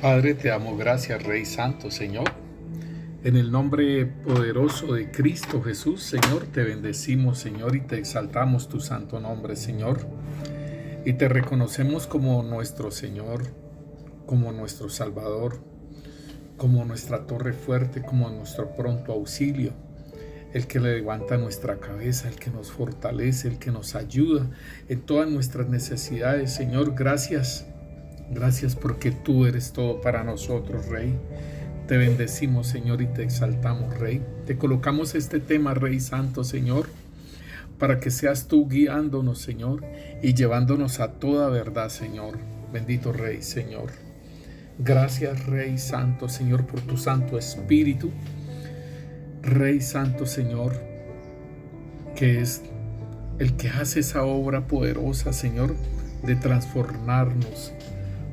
Padre, te damos gracias, Rey Santo, Señor. En el nombre poderoso de Cristo Jesús, Señor, te bendecimos, Señor, y te exaltamos tu santo nombre, Señor. Y te reconocemos como nuestro Señor, como nuestro Salvador, como nuestra torre fuerte, como nuestro pronto auxilio, el que levanta nuestra cabeza, el que nos fortalece, el que nos ayuda en todas nuestras necesidades. Señor, gracias. Gracias porque tú eres todo para nosotros, Rey. Te bendecimos, Señor, y te exaltamos, Rey. Te colocamos este tema, Rey Santo, Señor, para que seas tú guiándonos, Señor, y llevándonos a toda verdad, Señor. Bendito Rey, Señor. Gracias, Rey Santo, Señor, por tu Santo Espíritu. Rey Santo, Señor, que es el que hace esa obra poderosa, Señor, de transformarnos,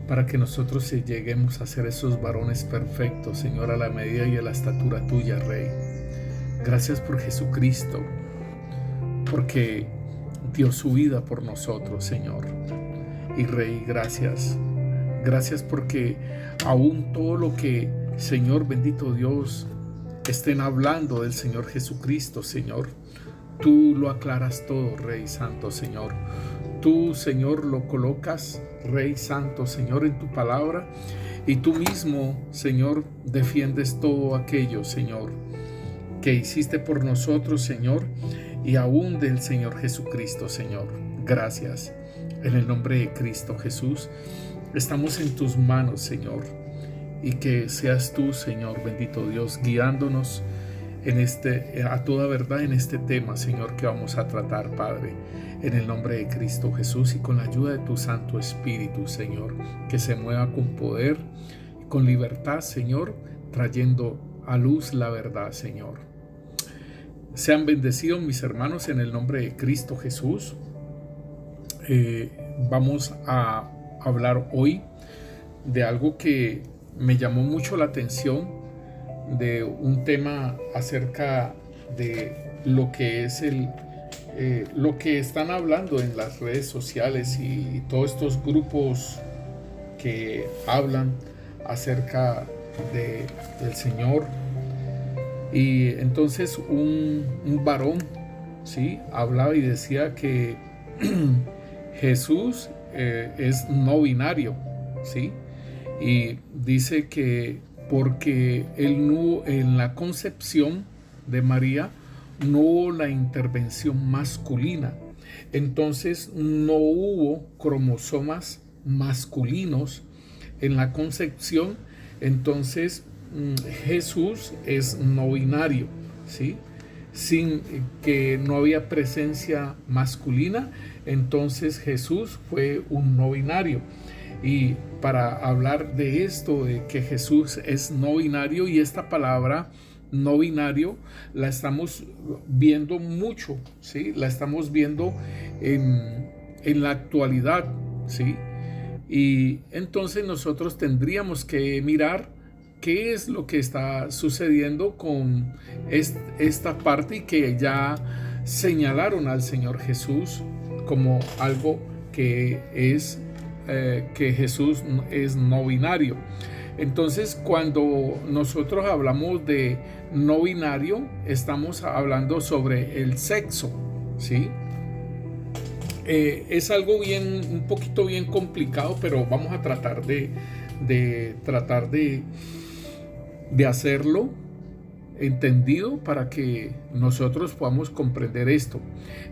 para que nosotros lleguemos a ser esos varones perfectos, Señor, a la medida y a la estatura tuya, Rey. Gracias por Jesucristo, porque dio su vida por nosotros, Señor. Y Rey, gracias. Gracias porque aún todo lo que, Señor, bendito Dios, estén hablando del Señor Jesucristo, Señor, tú lo aclaras todo, Rey Santo, Señor. Tú, Señor, lo colocas, Rey Santo, Señor, en tu palabra, y tú mismo, Señor, defiendes todo aquello, Señor, que hiciste por nosotros, Señor, y aún del Señor Jesucristo, Señor. Gracias. En el nombre de Cristo Jesús, estamos en tus manos, Señor, y que seas tú, Señor, bendito Dios, guiándonos a toda verdad en este tema, Señor, que vamos a tratar, Padre, en el nombre de Cristo Jesús, y con la ayuda de tu Santo Espíritu, Señor, que se mueva con poder y con libertad, Señor, trayendo a luz la verdad, Señor. Sean bendecidos mis hermanos en el nombre de Cristo Jesús. Vamos a hablar hoy de algo que me llamó mucho la atención, de un tema acerca de lo que es lo que están hablando en las redes sociales y todos estos grupos que hablan acerca del Señor. Y entonces un varón, ¿sí?, hablaba y decía que Jesús es no binario, ¿sí? Y dice que porque en la concepción de María no hubo la intervención masculina, entonces no hubo cromosomas masculinos en la concepción, entonces Jesús es no binario, ¿sí? Sin que no había presencia masculina, entonces Jesús fue un no binario. Y para hablar de esto, de que Jesús es no binario, y esta palabra no binario la estamos viendo mucho, ¿sí? La estamos viendo en la actualidad, ¿sí? Y entonces nosotros tendríamos que mirar qué es lo que está sucediendo con esta parte, y que ya señalaron al Señor Jesús como algo que es que Jesús es no binario. Entonces, cuando nosotros hablamos de no binario, estamos hablando sobre el sexo, ¿sí? Es algo un poquito bien complicado, pero vamos a tratar de hacerlo entendido para que nosotros podamos comprender esto.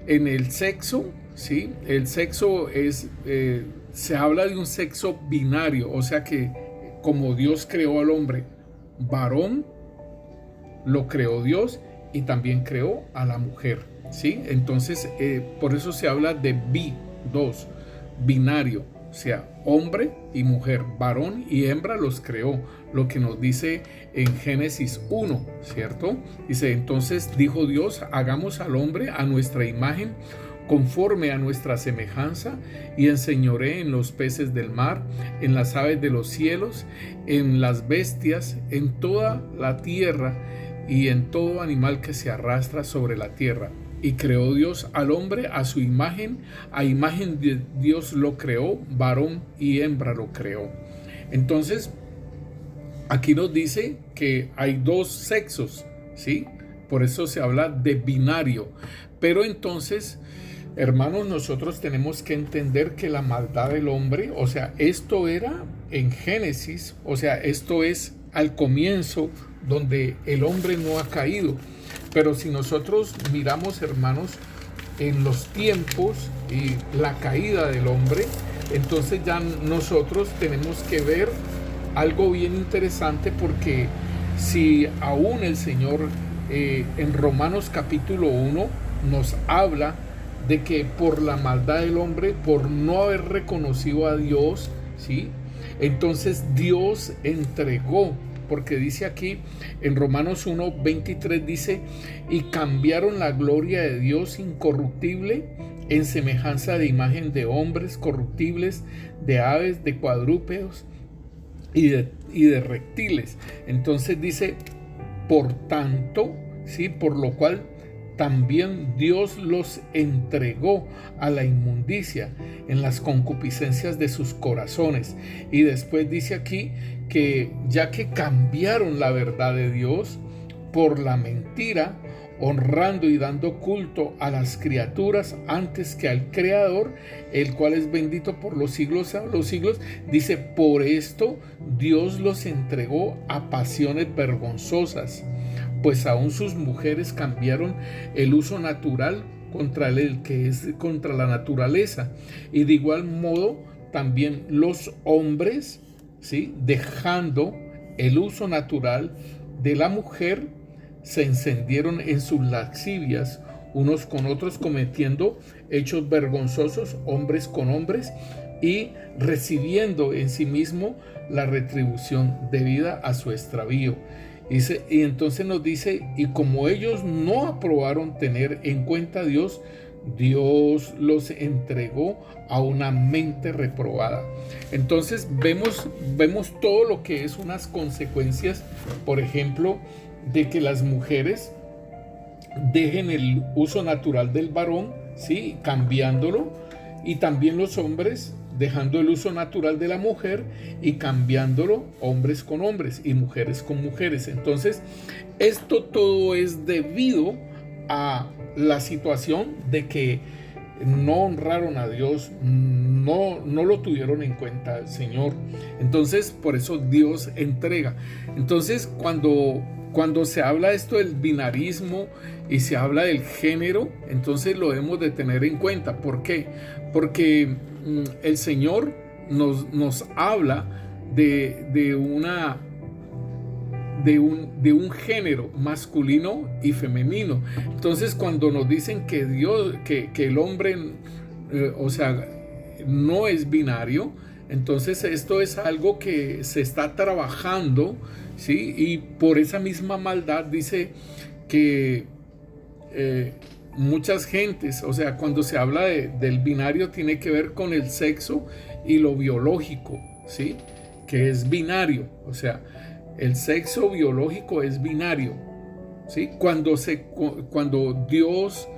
En el sexo, ¿sí?, el sexo se habla de un sexo binario, o sea que como Dios creó al hombre varón, lo creó Dios, y también creó a la mujer, ¿sí? Entonces por eso se habla de dos, binario, o sea, hombre y mujer, varón y hembra los creó, lo que nos dice en Génesis 1, ¿cierto? Dice, entonces dijo Dios, hagamos al hombre a nuestra imagen, conforme a nuestra semejanza, y enseñoree en los peces del mar, en las aves de los cielos, en las bestias, en toda la tierra, y en todo animal que se arrastra sobre la tierra. Y creó Dios al hombre a su imagen, a imagen de Dios lo creó, varón y hembra lo creó. Entonces, aquí nos dice que hay dos sexos, ¿sí? Por eso se habla de binario. Pero entonces, hermanos, nosotros tenemos que entender que la maldad del hombre, o sea, esto era en Génesis, o sea, esto es al comienzo donde el hombre no ha caído. Pero si nosotros miramos, hermanos, en los tiempos y la caída del hombre, entonces ya nosotros tenemos que ver algo bien interesante, porque si aún el Señor en Romanos capítulo 1 nos habla de que por la maldad del hombre, por no haber reconocido a Dios, ¿sí? Entonces Dios entregó, porque dice aquí en Romanos 1:23, dice, y cambiaron la gloria de Dios incorruptible en semejanza de imagen de hombres corruptibles, de aves, de cuadrúpedos y de reptiles. Entonces dice, por tanto, ¿sí? Por lo cual también Dios los entregó a la inmundicia en las concupiscencias de sus corazones. Y después dice aquí que ya que cambiaron la verdad de Dios por la mentira, honrando y dando culto a las criaturas antes que al Creador, el cual es bendito por los siglos a los siglos, dice, por esto Dios los entregó a pasiones vergonzosas, pues aún sus mujeres cambiaron el uso natural contra el que es contra la naturaleza, y de igual modo también los hombres, ¿sí? Dejando el uso natural de la mujer, se encendieron en sus lascivias unos con otros, cometiendo hechos vergonzosos hombres con hombres, y recibiendo en sí mismo la retribución debida a su extravío. Y entonces nos dice, y como ellos no aprobaron tener en cuenta a Dios, Dios los entregó a una mente reprobada. Entonces vemos todo lo que es unas consecuencias, por ejemplo, de que las mujeres dejen el uso natural del varón, ¿sí? Cambiándolo, y también los hombres dejando el uso natural de la mujer y cambiándolo, hombres con hombres y mujeres con mujeres. Entonces, esto todo es debido a la situación de que no honraron a Dios, no lo tuvieron en cuenta al Señor. Entonces, por eso Dios entrega. Entonces, cuando se habla esto del binarismo y se habla del género, entonces lo debemos de tener en cuenta. ¿Por qué? Porque el Señor nos habla de un género masculino y femenino. Entonces, cuando nos dicen que Dios, que el hombre, o sea, no es binario, entonces esto es algo que se está trabajando, ¿sí? Y por esa misma maldad dice que muchas gentes, o sea, cuando se habla del binario, tiene que ver con el sexo y lo biológico, ¿sí? Que es binario, o sea, el sexo biológico es binario, ¿sí? Cuando Dios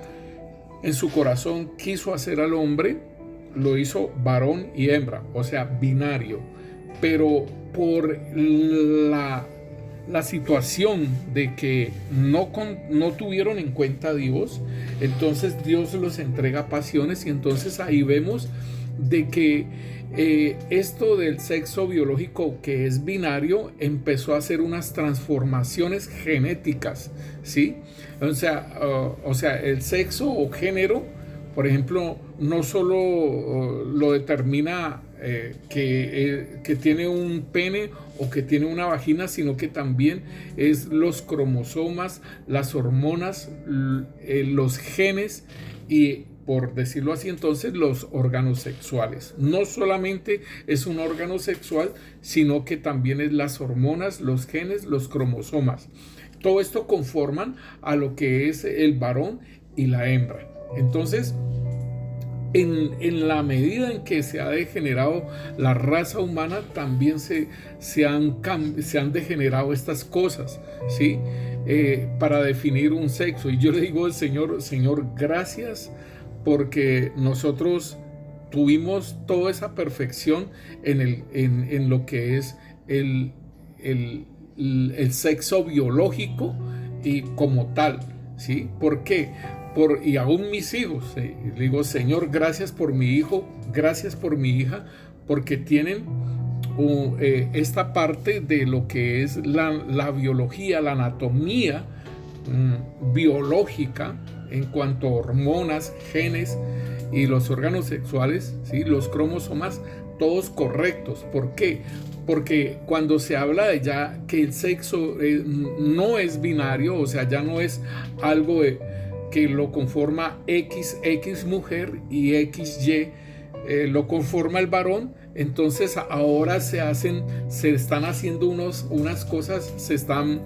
en su corazón quiso hacer al hombre, lo hizo varón y hembra, o sea, binario. Pero por la situación de que no tuvieron en cuenta a Dios, entonces Dios los entrega a pasiones, y entonces ahí vemos de que esto del sexo biológico, que es binario, empezó a hacer unas transformaciones genéticas, ¿sí? O sea, el sexo o género, por ejemplo, no solo lo determina que tiene un pene o que tiene una vagina, sino que también es los cromosomas, las hormonas, los genes y, por decirlo así, entonces los órganos sexuales. No solamente es un órgano sexual, sino que también es las hormonas, los genes, los cromosomas. Todo esto conforman a lo que es el varón y la hembra. Entonces, en la medida en que se ha degenerado la raza humana, también se han degenerado estas cosas, ¿sí? Para definir un sexo. Y yo le digo al Señor, gracias, porque nosotros tuvimos toda esa perfección en lo que es el sexo biológico y como tal, ¿sí? ¿Por qué? Y aún mis hijos, digo, Señor, gracias por mi hijo, gracias por mi hija, porque tienen esta parte de lo que es la biología, la anatomía biológica en cuanto a hormonas, genes y los órganos sexuales, ¿sí? Los cromosomas, todos correctos. ¿Por qué? Porque cuando se habla de ya que el sexo no es binario, o sea, ya no es algo que lo conforma XX mujer y XY lo conforma el varón, entonces ahora se están haciendo unas cosas, se están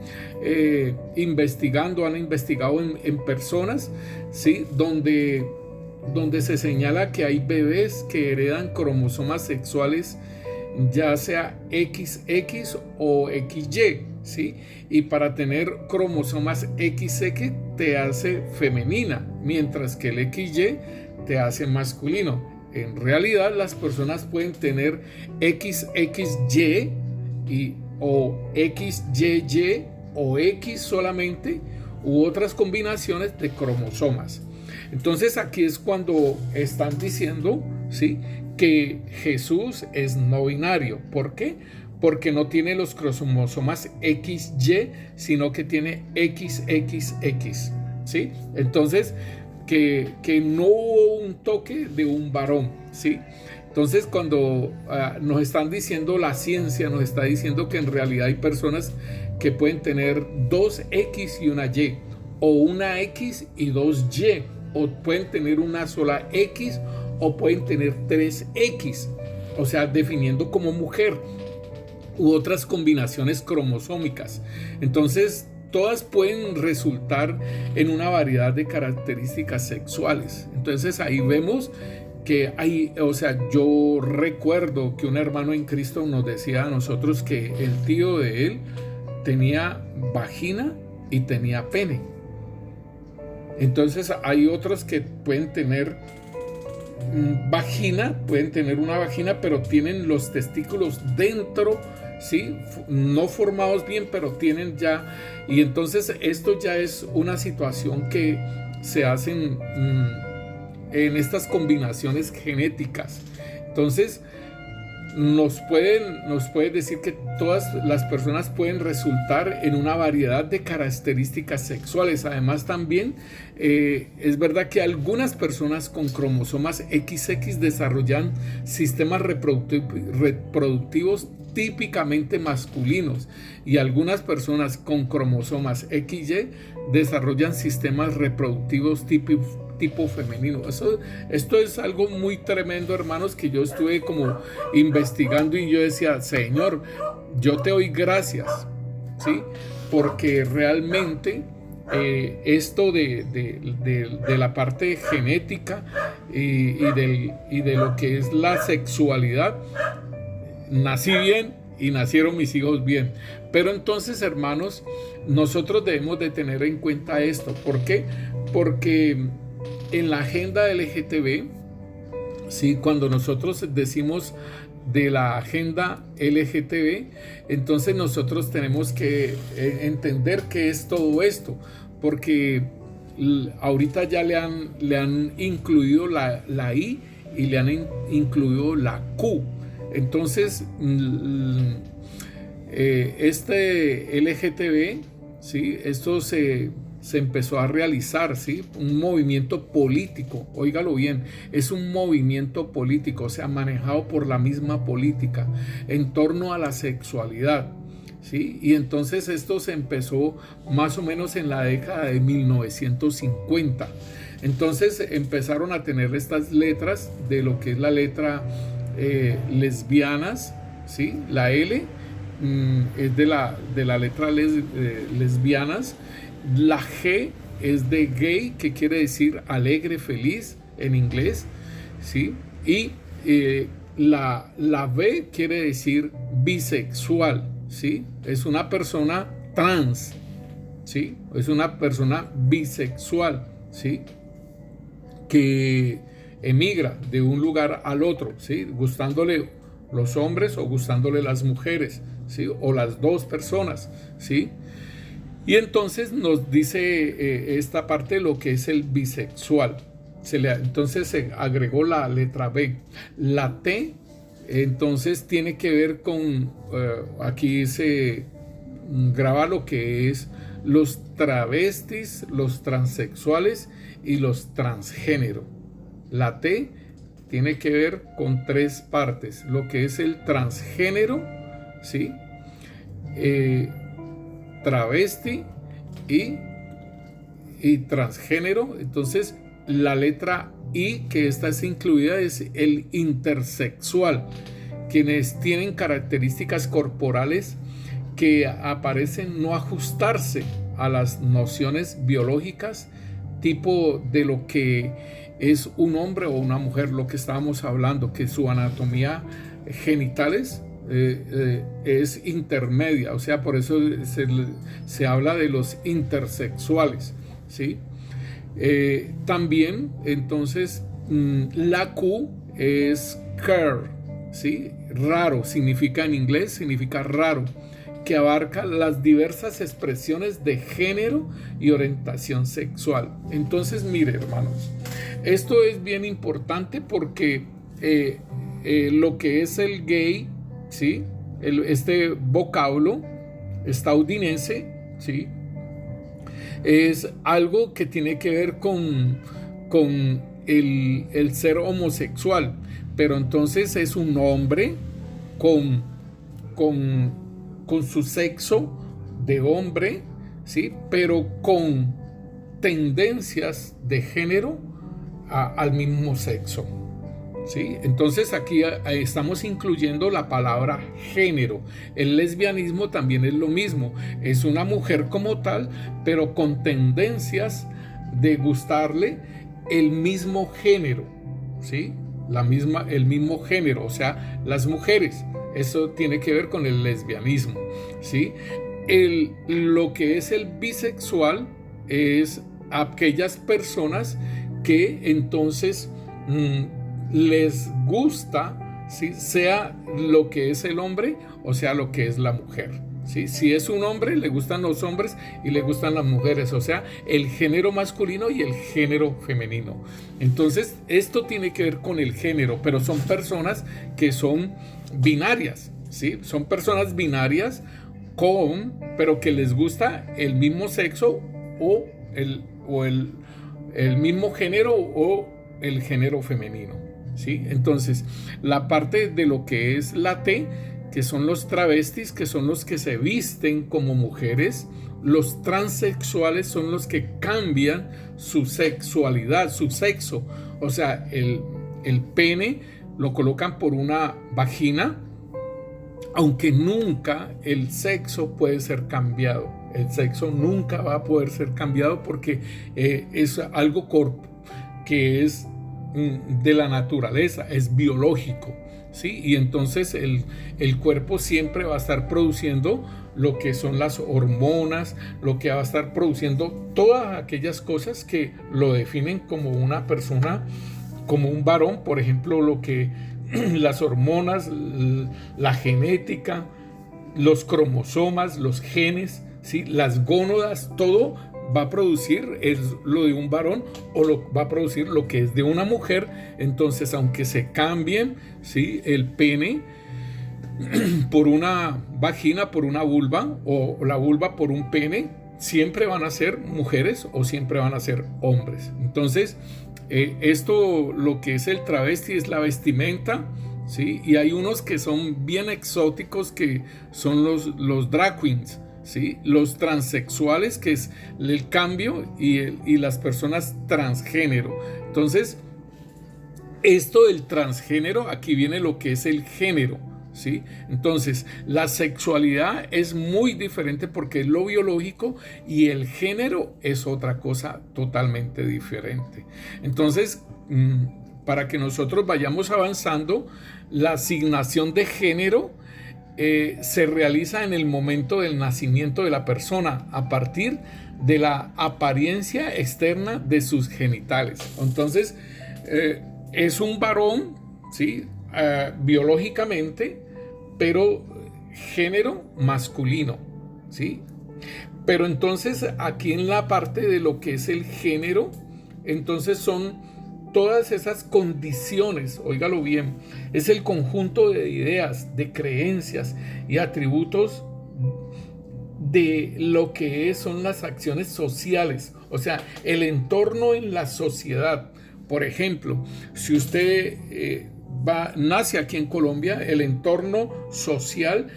investigando, han investigado en personas, ¿sí? Donde se señala que hay bebés que heredan cromosomas sexuales, ya sea XX o XY, ¿sí? Y para tener cromosomas XX te hace femenina, mientras que el XY te hace masculino. En realidad las personas pueden tener XXY o XYY o X solamente u otras combinaciones de cromosomas. Entonces aquí es cuando están diciendo, ¿sí?, que Jesús es no binario. ¿Por qué? Porque no tiene los cromosomas XY, sino que tiene XXX, ¿sí? Entonces, que no hubo un toque de un varón, ¿sí? Entonces, cuando nos están diciendo, la ciencia nos está diciendo que en realidad hay personas que pueden tener dos X y una Y, o una X y dos Y, o pueden tener una sola X, o pueden tener tres X, o sea, definiendo como mujer, u otras combinaciones cromosómicas. Entonces, todas pueden resultar en una variedad de características sexuales. Entonces, ahí vemos que hay, o sea, yo recuerdo que un hermano en Cristo nos decía a nosotros que el tío de él tenía vagina y tenía pene. Entonces, hay otros que pueden tener vagina, pueden tener una vagina, pero tienen los testículos dentro, ¿sí? No formados bien, pero tienen ya. Y entonces esto ya es una situación que se hacen en estas combinaciones genéticas. Entonces nos puede decir que todas las personas pueden resultar en una variedad de características sexuales. Además, también es verdad que algunas personas con cromosomas XX desarrollan sistemas reproductivos típicamente masculinos, y algunas personas con cromosomas XY desarrollan sistemas reproductivos tipo femenino. Esto es algo muy tremendo, hermanos, que yo estuve como investigando, y yo decía, Señor, yo te doy gracias, ¿sí? Porque realmente esto de la parte genética y de lo que es la sexualidad, nací bien y nacieron mis hijos bien. Pero entonces, hermanos, nosotros debemos de tener en cuenta esto. ¿Por qué? Porque en la agenda LGTB, ¿sí?, cuando nosotros decimos de la agenda LGTB, entonces nosotros tenemos que entender qué es todo esto, porque ahorita ya le han incluido la I y le han incluido la Q. Entonces, este LGTB, ¿sí?, esto se empezó a realizar, ¿sí?, un movimiento político. Óigalo bien, es un movimiento político, o sea, manejado por la misma política en torno a la sexualidad, ¿sí? Y entonces esto se empezó más o menos en la década de 1950. Entonces empezaron a tener estas letras de lo que es la letra lesbianas, ¿sí? La L es de la letra lesbianas. La G es de gay, que quiere decir alegre, feliz en inglés, ¿sí? Y la B quiere decir bisexual, ¿sí? Es una persona trans, ¿sí? Es una persona bisexual, ¿sí?, que emigra de un lugar al otro, ¿sí?, gustándole los hombres o gustándole las mujeres, ¿sí? O las dos personas, ¿sí? Y entonces nos dice esta parte lo que es el bisexual. Entonces se agregó la letra B. La T, entonces tiene que ver con, aquí se graba lo que es los travestis, los transexuales y los transgénero. La T tiene que ver con tres partes, lo que es el transgénero, ¿sí? Travesti y transgénero. Entonces la letra I, que esta es incluida, es el intersexual, quienes tienen características corporales que aparecen no ajustarse a las nociones biológicas tipo de lo que es un hombre o una mujer, lo que estábamos hablando, que su anatomía genitales es intermedia, o sea, por eso se habla de los intersexuales, ¿sí? También, entonces, la Q es queer, ¿sí? Raro, significa en inglés, significa raro, que abarca las diversas expresiones de género y orientación sexual. Entonces, mire, hermanos, esto es bien importante porque lo que es el gay, ¿sí? Este vocablo estadounidense, ¿sí? Es algo que tiene que ver con el ser homosexual, pero entonces es un hombre con su sexo de hombre, ¿sí? Pero con tendencias de género al mismo sexo, ¿sí? Entonces aquí estamos incluyendo la palabra género. El lesbianismo también es lo mismo, es una mujer como tal, pero con tendencias de gustarle el mismo género, ¿sí? El mismo género, o sea, las mujeres. Eso tiene que ver con el lesbianismo, ¿sí? Lo que es el bisexual es aquellas personas que entonces les gusta, ¿sí? Sea lo que es el hombre o sea lo que es la mujer, ¿sí? Si es un hombre, le gustan los hombres y le gustan las mujeres, o sea, el género masculino y el género femenino. Entonces, esto tiene que ver con el género, pero son personas que son binarias, ¿sí? Son personas binarias pero que les gusta el mismo sexo o el mismo género o el género femenino, ¿sí? Entonces, la parte de lo que es la T, que son los travestis, que son los que se visten como mujeres. Los transexuales son los que cambian su sexualidad, su sexo. O sea, el pene lo colocan por una vagina, aunque nunca el sexo puede ser cambiado. El sexo nunca va a poder ser cambiado porque es algo que es de la naturaleza, es biológico, ¿sí? Y entonces el cuerpo siempre va a estar produciendo lo que son las hormonas, lo que va a estar produciendo todas aquellas cosas que lo definen como una persona, como un varón. Por ejemplo, lo que las hormonas, la genética, los cromosomas, los genes, ¿sí? Las gónadas, todo va a producir es lo de un varón o va a producir lo que es de una mujer. Entonces, aunque se cambien, ¿sí? El pene por una vagina, por una vulva, o la vulva por un pene, siempre van a ser mujeres o siempre van a ser hombres. Entonces, esto, lo que es el travesti, es la vestimenta, ¿sí? Y hay unos que son bien exóticos, que son los drag queens, ¿sí? Los transexuales, que es el cambio, y las personas transgénero. Entonces, esto del transgénero, aquí viene lo que es el género, ¿sí? Entonces, la sexualidad es muy diferente porque es lo biológico y el género es otra cosa totalmente diferente. Entonces, para que nosotros vayamos avanzando, la asignación de género se realiza en el momento del nacimiento de la persona, a partir de la apariencia externa de sus genitales. Entonces, es un varón, ¿sí? Biológicamente, pero género masculino, ¿sí? Pero entonces aquí en la parte de lo que es el género, entonces son todas esas condiciones, óigalo bien, es el conjunto de ideas, de creencias y atributos de lo que son las acciones sociales, o sea, el entorno en la sociedad. Por ejemplo, si usted nace aquí en Colombia, el entorno social,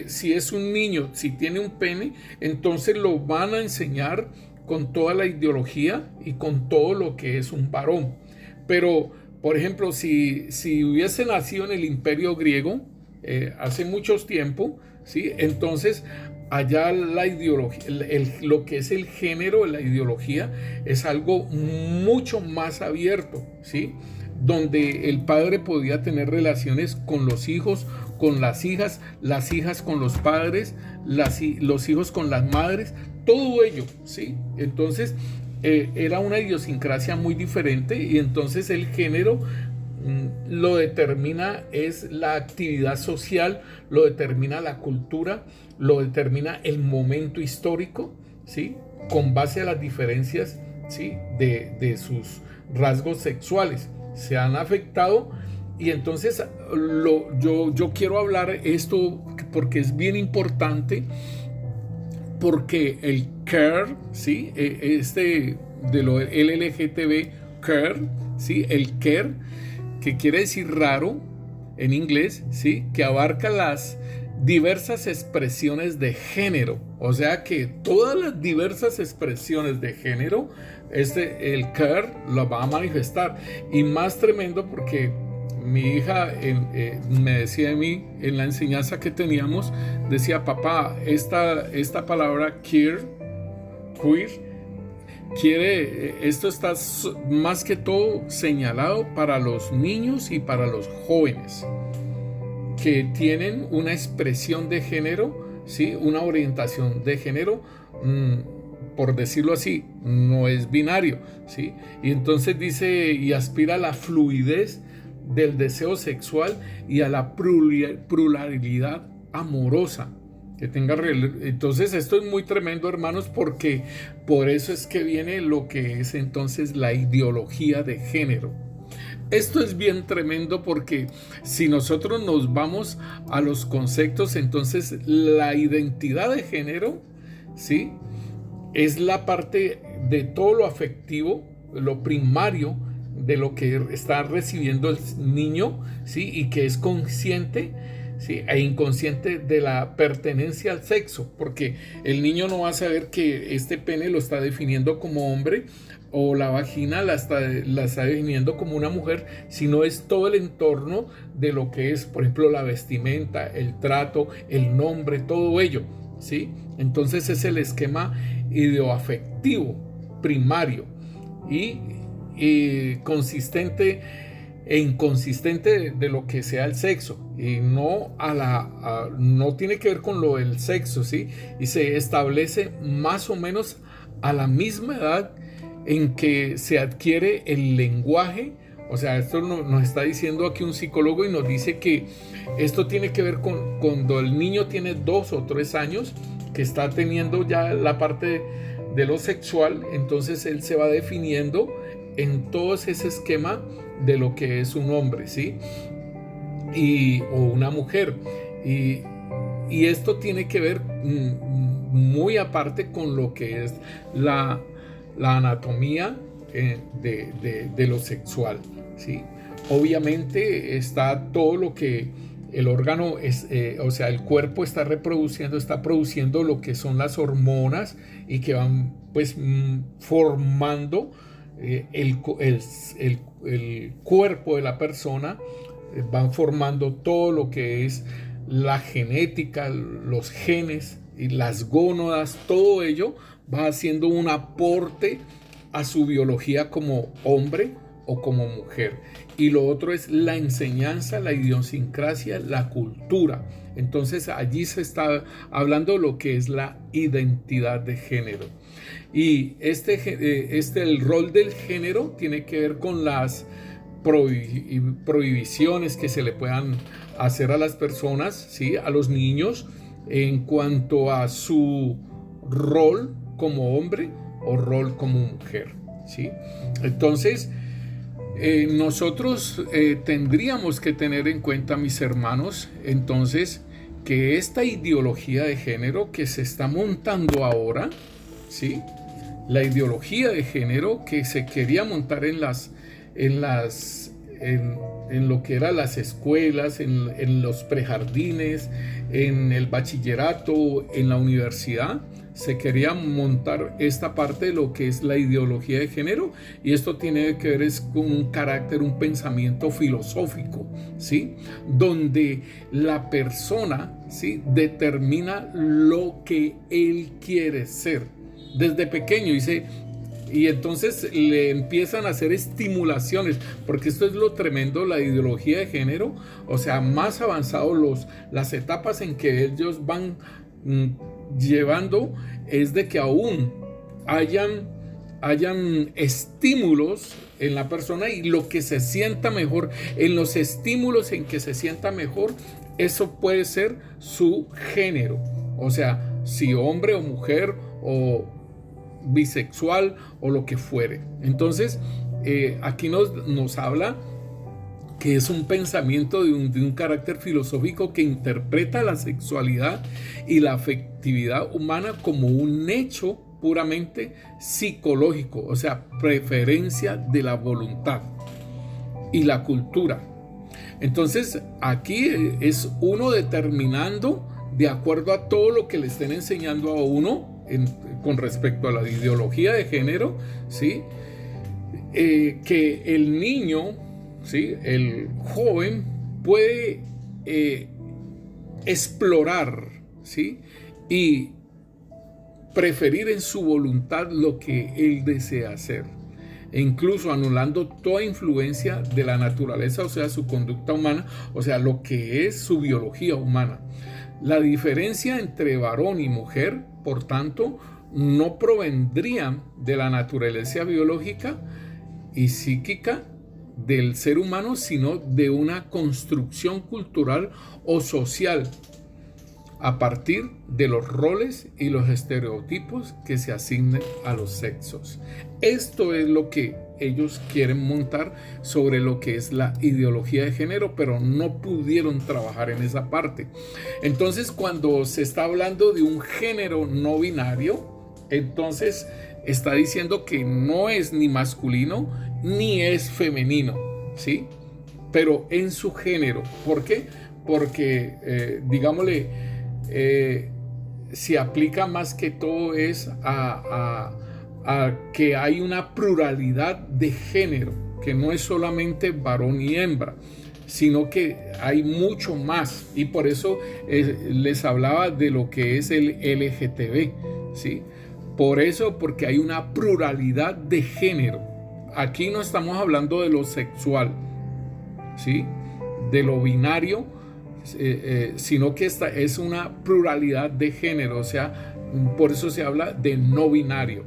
si es un niño, si tiene un pene, entonces lo van a enseñar con toda la ideología y con todo lo que es un varón. Pero, por ejemplo, si hubiese nacido en el Imperio griego, hace mucho tiempo, ¿sí? Entonces allá la ideología, lo que es el género, la ideología, es algo mucho más abierto, ¿sí? Donde el padre podía tener relaciones con los hijos, con las hijas con los padres, los hijos con las madres, todo ello, ¿sí? Entonces era una idiosincrasia muy diferente, y entonces el género lo determina es la actividad social, lo determina la cultura, lo determina el momento histórico, ¿sí? Con base a las diferencias, ¿sí? de sus rasgos sexuales. Se han afectado, y entonces yo quiero hablar esto porque es bien importante, porque el queer, ¿sí? De lo LGTB, queer, ¿sí? El queer, que quiere decir raro en inglés, ¿sí? Que abarca las diversas expresiones de género. O sea que todas las diversas expresiones de género, el queer lo va a manifestar. Y más tremendo porque mi hija me decía a mí, en la enseñanza que teníamos, decía: papá, esta palabra queer, esto está más que todo señalado para los niños y para los jóvenes que tienen una expresión de género, ¿sí? Una orientación de género, por decirlo así, no es binario, ¿sí? Y entonces dice, y aspira a la fluidez del deseo sexual y a la pluralidad amorosa que tenga. Entonces esto es muy tremendo, hermanos, porque por eso es que viene lo que es entonces la ideología de género. Esto es bien tremendo porque si nosotros nos vamos a los conceptos, entonces la identidad de género, ¿sí? Es la parte de todo lo afectivo, lo primario de lo que está recibiendo el niño, ¿sí? Y que es consciente, ¿sí? E inconsciente de la pertenencia al sexo, porque el niño no va a saber que este pene lo está definiendo como hombre, o la vagina la está definiendo como una mujer, sino es todo el entorno de lo que es, por ejemplo, la vestimenta, el trato, el nombre, todo ello, ¿sí? Entonces es el esquema ideoafectivo primario y consistente e inconsistente de lo que sea el sexo, y no no tiene que ver con lo del sexo, ¿sí? Y se establece más o menos a la misma edad en que se adquiere el lenguaje. O sea, esto nos está diciendo aquí un psicólogo, y nos dice que esto tiene que ver con cuando el niño tiene 2 o 3 años, que está teniendo ya la parte de lo sexual. Entonces él se va definiendo en todo ese esquema de lo que es un hombre, ¿sí? O una mujer. Y esto tiene que ver muy aparte con lo que es la anatomía de lo sexual, ¿sí? Obviamente está todo lo que el órgano o sea, el cuerpo está produciendo lo que son las hormonas, y que van pues formando el cuerpo de la persona, van formando todo lo que es la genética, los genes y las gónadas. Todo ello va haciendo un aporte a su biología como hombre o como mujer. Y lo otro es la enseñanza, la idiosincrasia, la cultura. Entonces allí se está hablando de lo que es la identidad de género. Y el rol del género tiene que ver con las prohibiciones que se le puedan hacer a las personas, ¿sí? A los niños, en cuanto a su rol como hombre o rol como mujer, ¿sí? Entonces, nosotros tendríamos que tener en cuenta, mis hermanos, entonces, que esta ideología de género que se está montando ahora, ¿sí? La ideología de género que se quería montar en lo que eran las escuelas, en los prejardines, en el bachillerato, en la universidad, se quería montar esta parte de lo que es la ideología de género, y esto tiene que ver con un carácter, un pensamiento filosófico, ¿sí? Donde la persona, ¿sí?, determina lo que él quiere ser desde pequeño, y entonces le empiezan a hacer estimulaciones, porque esto es lo tremendo, la ideología de género, o sea, más avanzado las etapas en que ellos van llevando, es de que aún hayan estímulos en la persona, y lo que se sienta mejor, en los estímulos en que se sienta mejor, eso puede ser su género, o sea, si hombre o mujer o bisexual o lo que fuere. Entonces, aquí nos habla que es un pensamiento de un carácter filosófico que interpreta la sexualidad y la afectividad humana como un hecho puramente psicológico, o sea, preferencia de la voluntad y la cultura. Entonces, aquí es uno determinando de acuerdo a todo lo que le estén enseñando a uno con respecto a la ideología de género, ¿sí? Que el niño, ¿sí?, el joven puede explorar, ¿sí?, y preferir en su voluntad lo que él desea hacer, e incluso anulando toda influencia de la naturaleza, o sea, su conducta humana, o sea, lo que es su biología humana. La diferencia entre varón y mujer, por tanto, no provendría de la naturaleza biológica y psíquica del ser humano, sino de una construcción cultural o social a partir de los roles y los estereotipos que se asignen a los sexos. Esto es lo que ellos quieren montar sobre lo que es la ideología de género, pero no pudieron trabajar en esa parte. Entonces, cuando se está hablando de un género no binario, entonces está diciendo que no es ni masculino ni es femenino, ¿sí? Pero en su género. ¿Por qué? Porque, digámosle, se aplica más que todo es a que hay una pluralidad de género, que no es solamente varón y hembra, sino que hay mucho más, y por eso les hablaba de lo que es el LGTB, ¿sí? Por eso, porque hay una pluralidad de género. Aquí no estamos hablando de lo sexual, ¿sí?, de lo binario, sino que esta es una pluralidad de género, o sea, por eso se habla de no binario.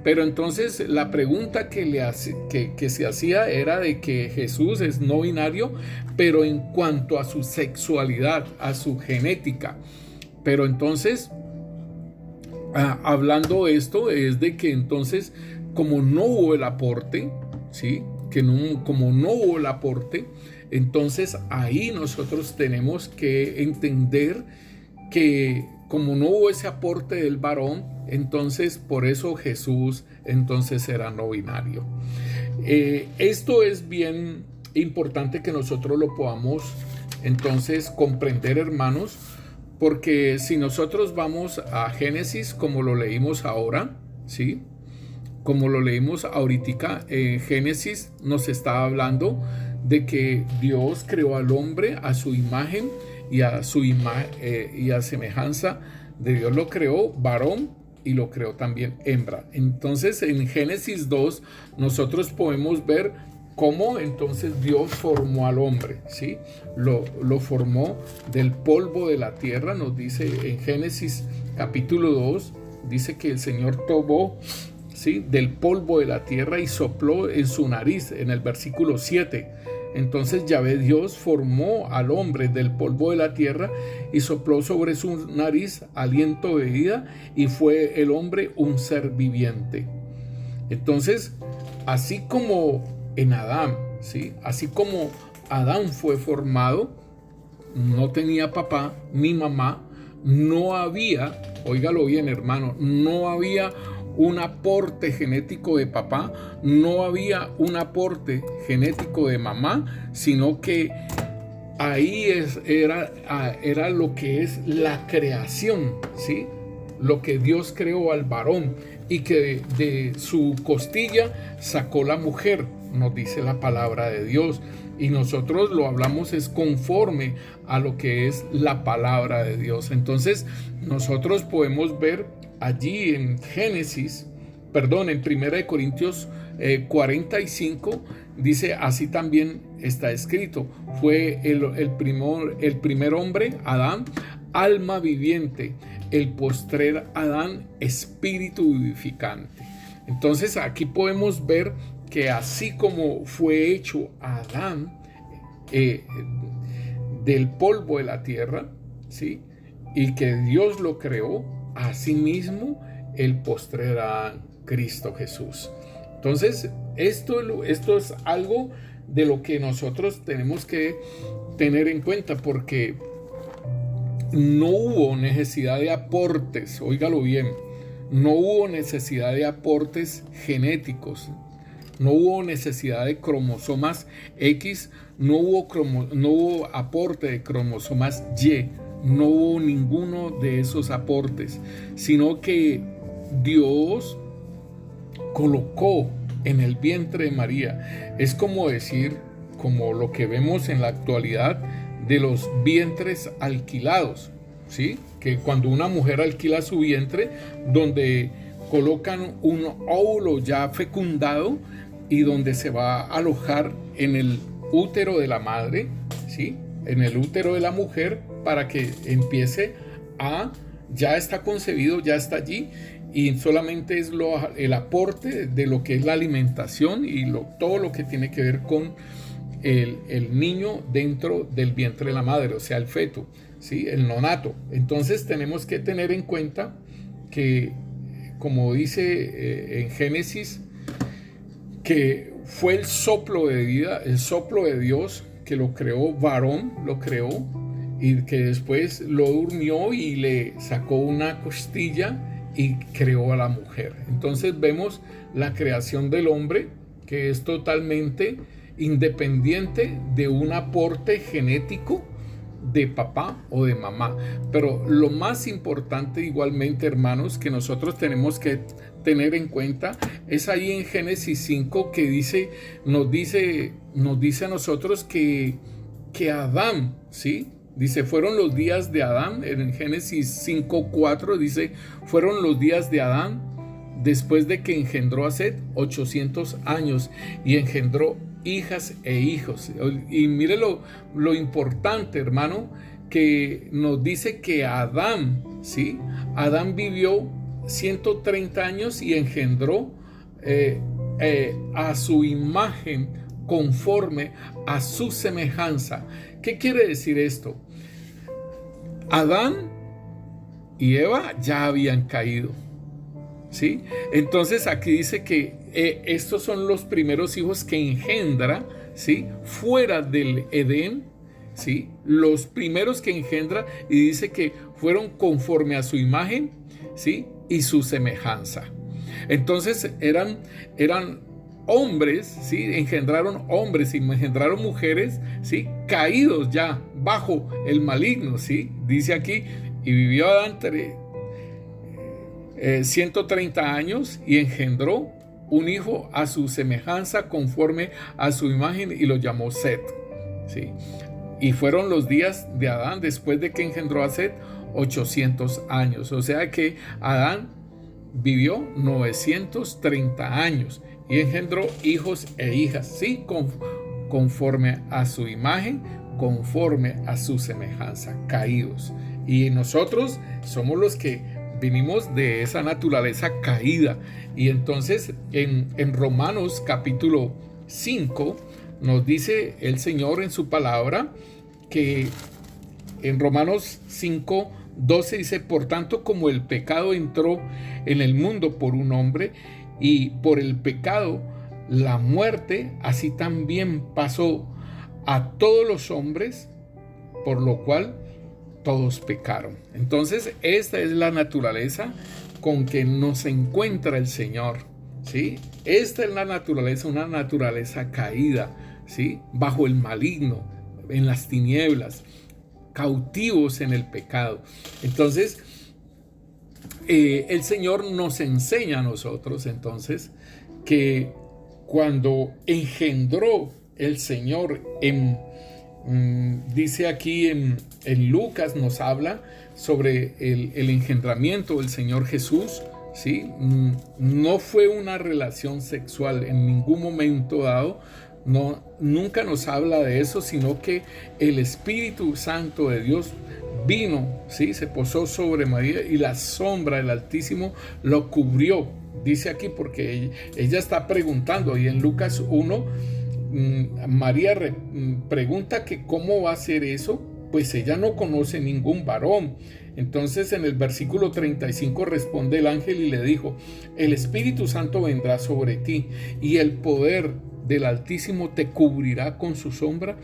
Pero entonces la pregunta que se hacía era de que Jesús es no binario, pero en cuanto a su sexualidad, a su genética. Pero entonces, hablando esto, es de que entonces, como no hubo el aporte, ¿sí?, como no hubo el aporte, entonces ahí nosotros tenemos que entender que como no hubo ese aporte del varón, entonces por eso Jesús entonces era no binario. Esto es bien importante que nosotros lo podamos entonces comprender, hermanos, porque si nosotros vamos a Génesis, como lo leímos ahora, ¿sí?, como lo leímos ahorita, Génesis nos está hablando de que Dios creó al hombre a su imagen y a semejanza de Dios lo creó, varón, y lo creó también hembra. Entonces, en Génesis 2 nosotros podemos ver cómo entonces Dios formó al hombre, ¿sí? Lo formó del polvo de la tierra. Nos dice en Génesis capítulo 2, dice que el Señor tomó ¿sí?, del polvo de la tierra y sopló en su nariz, en el versículo 7. Entonces Yahvé Dios formó al hombre del polvo de la tierra y sopló sobre su nariz aliento de vida, y fue el hombre un ser viviente. Entonces, así como en Adán, ¿sí?, así como Adán fue formado, no tenía papá ni mamá, no había, óigalo bien hermano, no había un aporte genético de papá, no había un aporte genético de mamá, sino que ahí era lo que es la creación, ¿sí?, lo que Dios creó al varón, y que de su costilla sacó la mujer, nos dice la palabra de Dios. Y nosotros lo hablamos es conforme a lo que es la palabra de Dios. Entonces nosotros podemos ver allí en en 1 Corintios 45, dice: así también está escrito, fue el primer hombre, Adán, alma viviente, el postrer Adán, espíritu vivificante. Entonces aquí podemos ver que así como fue hecho Adán del polvo de la tierra, ¿sí?, y que Dios lo creó, asimismo el postrer Adán, Cristo Jesús. Entonces esto es algo de lo que nosotros tenemos que tener en cuenta, porque no hubo necesidad de aportes, óigalo bien, no hubo necesidad de aportes genéticos, no hubo necesidad de cromosomas X, no hubo aporte de cromosomas Y, no hubo ninguno de esos aportes, sino que Dios colocó en el vientre de María. Es como decir, como lo que vemos en la actualidad de los vientres alquilados, ¿sí?, que cuando una mujer alquila su vientre, donde colocan un óvulo ya fecundado y donde se va a alojar en el útero de la madre, ¿sí?, en el útero de la mujer, para que empiece ya está concebido, ya está allí, y solamente es el aporte de lo que es la alimentación y todo lo que tiene que ver con el niño dentro del vientre de la madre, o sea, el feto, ¿sí?, el nonato. Entonces tenemos que tener en cuenta que, como dice en Génesis, que fue el soplo de vida, el soplo de Dios que lo creó, varón lo creó, y que después lo durmió y le sacó una costilla y creó a la mujer. Entonces vemos la creación del hombre, que es totalmente independiente de un aporte genético de papá o de mamá. Pero lo más importante igualmente, hermanos, que nosotros tenemos que tener en cuenta es ahí en Génesis 5, que nos dice a nosotros que Adán, ¿sí?, dice, fueron los días de Adán. En Génesis 5:4 dice, fueron los días de Adán después de que engendró a Set 800 años y engendró hijas e hijos. Y mire lo importante, hermano, que nos dice que Adán, ¿sí?, Adán vivió 130 años y engendró a su imagen, conforme a su semejanza. ¿Qué quiere decir esto? Adán y Eva ya habían caído, ¿sí? Entonces aquí dice que estos son los primeros hijos que engendra, ¿sí?, fuera del Edén, ¿sí?, los primeros que engendra, y dice que fueron conforme a su imagen, ¿sí?, y su semejanza. Entonces eran hombres, ¿sí?, engendraron hombres y engendraron mujeres, ¿sí?, caídos ya bajo el maligno, ¿sí? Dice aquí, y vivió Adán 130 años y engendró un hijo a su semejanza, conforme a su imagen, y lo llamó Set, ¿sí? Y fueron los días de Adán después de que engendró a Set 800 años. O sea que Adán vivió 930 años y engendró hijos e hijas, ¿sí?, conforme a su imagen, conforme a su semejanza, caídos. Y nosotros somos los que Venimos de esa naturaleza caída. Y entonces en Romanos capítulo 5 nos dice el Señor en su palabra que en Romanos 5:12 dice: por tanto, como el pecado entró en el mundo por un hombre, y por el pecado la muerte, así también pasó a todos los hombres, por lo cual todos pecaron. Entonces, esta es la naturaleza con que nos encuentra el Señor, ¿sí? Esta es la naturaleza, una naturaleza caída, ¿sí? Bajo el maligno, en las tinieblas, cautivos en el pecado. Entonces, el Señor nos enseña a nosotros, entonces, que cuando engendró el Señor dice aquí en Lucas, nos habla sobre el engendramiento del Señor Jesús, ¿sí? No fue una relación sexual en ningún momento dado, no, nunca nos habla de eso, sino que el Espíritu Santo de Dios vino, ¿sí? Se posó sobre María y la sombra del Altísimo lo cubrió. Dice aquí porque ella está preguntando, y en Lucas 1, María pregunta que cómo va a ser eso, pues ella no conoce ningún varón. Entonces en el versículo 35 responde el ángel y le dijo: el Espíritu Santo vendrá sobre ti, y el poder del Altísimo te cubrirá con su sombra,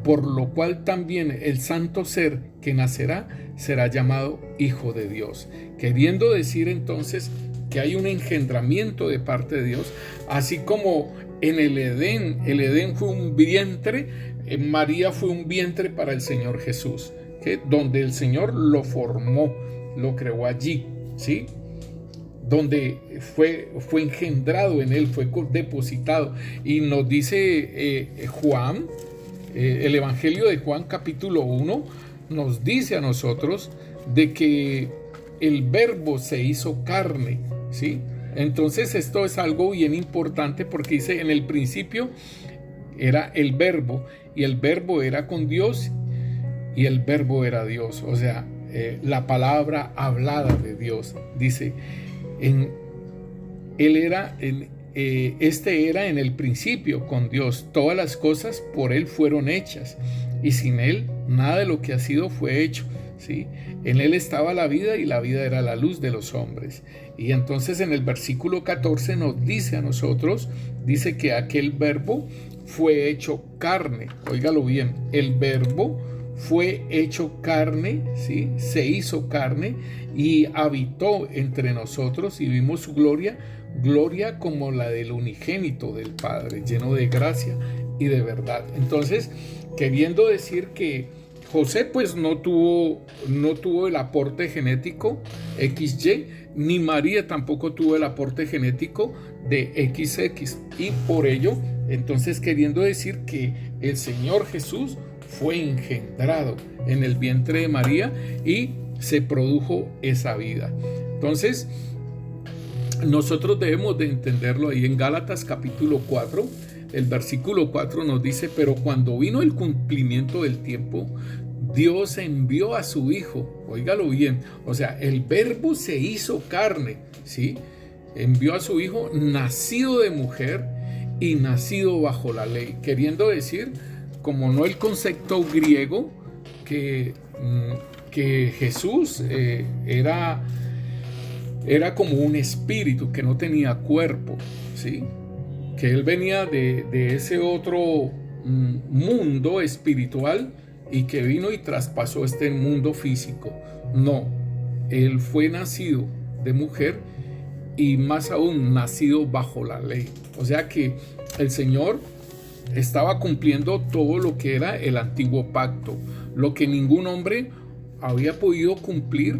por lo cual también el santo ser que nacerá será llamado Hijo de Dios. Queriendo decir entonces que hay un engendramiento de parte de Dios, así como en el Edén fue un vientre, María fue un vientre para el Señor Jesús, ¿sí? Donde el Señor lo formó, lo creó allí, ¿sí? Donde fue engendrado en él, fue depositado. Y nos dice Juan, el Evangelio de Juan capítulo 1, nos dice a nosotros de que el Verbo se hizo carne, ¿sí? Entonces esto es algo bien importante porque dice: en el principio era el Verbo, y el Verbo era con Dios, y el Verbo era Dios. O sea, la palabra hablada de Dios. Dice, este era en el principio con Dios. Todas las cosas por Él fueron hechas, y sin Él nada de lo que ha sido fue hecho, ¿sí? En Él estaba la vida, y la vida era la luz de los hombres. Y entonces en el versículo 14 nos dice a nosotros, dice que aquel Verbo fue hecho carne. Óigalo bien, el Verbo fue hecho carne, ¿sí? Se hizo carne y habitó entre nosotros, y vimos su gloria, gloria como la del unigénito del Padre, lleno de gracia y de verdad. Entonces, queriendo decir que José pues no tuvo el aporte genético XY, ni María tampoco tuvo el aporte genético de XX, y por ello, entonces, queriendo decir que el Señor Jesús fue engendrado en el vientre de María y se produjo esa vida. Entonces, nosotros debemos de entenderlo ahí en Gálatas capítulo 4, el versículo 4 nos dice: pero cuando vino el cumplimiento del tiempo, Dios envió a su Hijo. Óigalo bien, o sea, el Verbo se hizo carne, ¿sí? Envió a su Hijo, nacido de mujer y nacido bajo la ley, queriendo decir, como no el concepto griego, que Jesús era como un espíritu que no tenía cuerpo, ¿sí? Que Él venía de ese otro mundo espiritual y que vino y traspasó este mundo físico. No, Él fue nacido de mujer y más aún nacido bajo la ley. O sea que el Señor estaba cumpliendo todo lo que era el antiguo pacto, lo que ningún hombre había podido cumplir.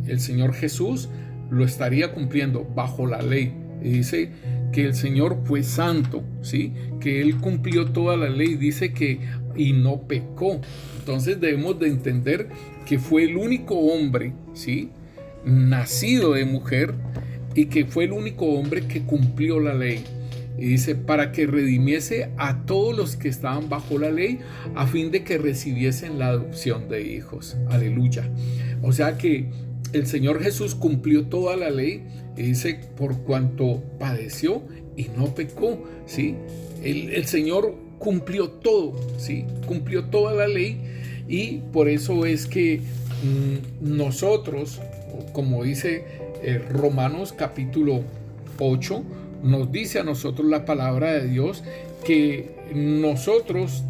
El Señor Jesús lo estaría cumpliendo bajo la ley. Y dice que el Señor fue santo, ¿sí? Que Él cumplió toda la ley, dice que y no pecó. Entonces debemos de entender que fue el único hombre, ¿sí? Nacido de mujer, y que fue el único hombre que cumplió la ley. Y dice, para que redimiese a todos los que estaban bajo la ley, a fin de que recibiesen la adopción de hijos. Aleluya. O sea que el Señor Jesús cumplió toda la ley, y dice, por cuanto padeció y no pecó, ¿sí? El Señor cumplió todo, ¿sí? Cumplió toda la ley, y por eso es que nosotros, como dice Romanos capítulo 8, nos dice a nosotros la palabra de Dios que nosotros,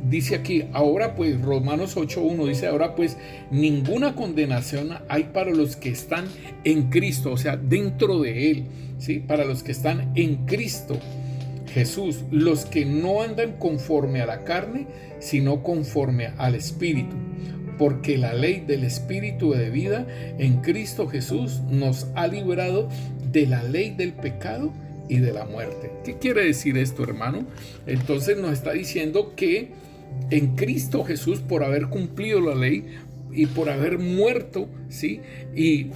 dice aquí, ahora pues, Romanos 8:1 dice, ahora pues ninguna condenación hay para los que están en Cristo, o sea, dentro de Él, ¿sí? Para los que están en Cristo Jesús, los que no andan conforme a la carne, sino conforme al Espíritu. Porque la ley del Espíritu de vida en Cristo Jesús nos ha librado de la ley del pecado y de la muerte. ¿Qué quiere decir esto, hermano? Entonces nos está diciendo que en Cristo Jesús, por haber cumplido la ley y por haber muerto, ¿sí? Y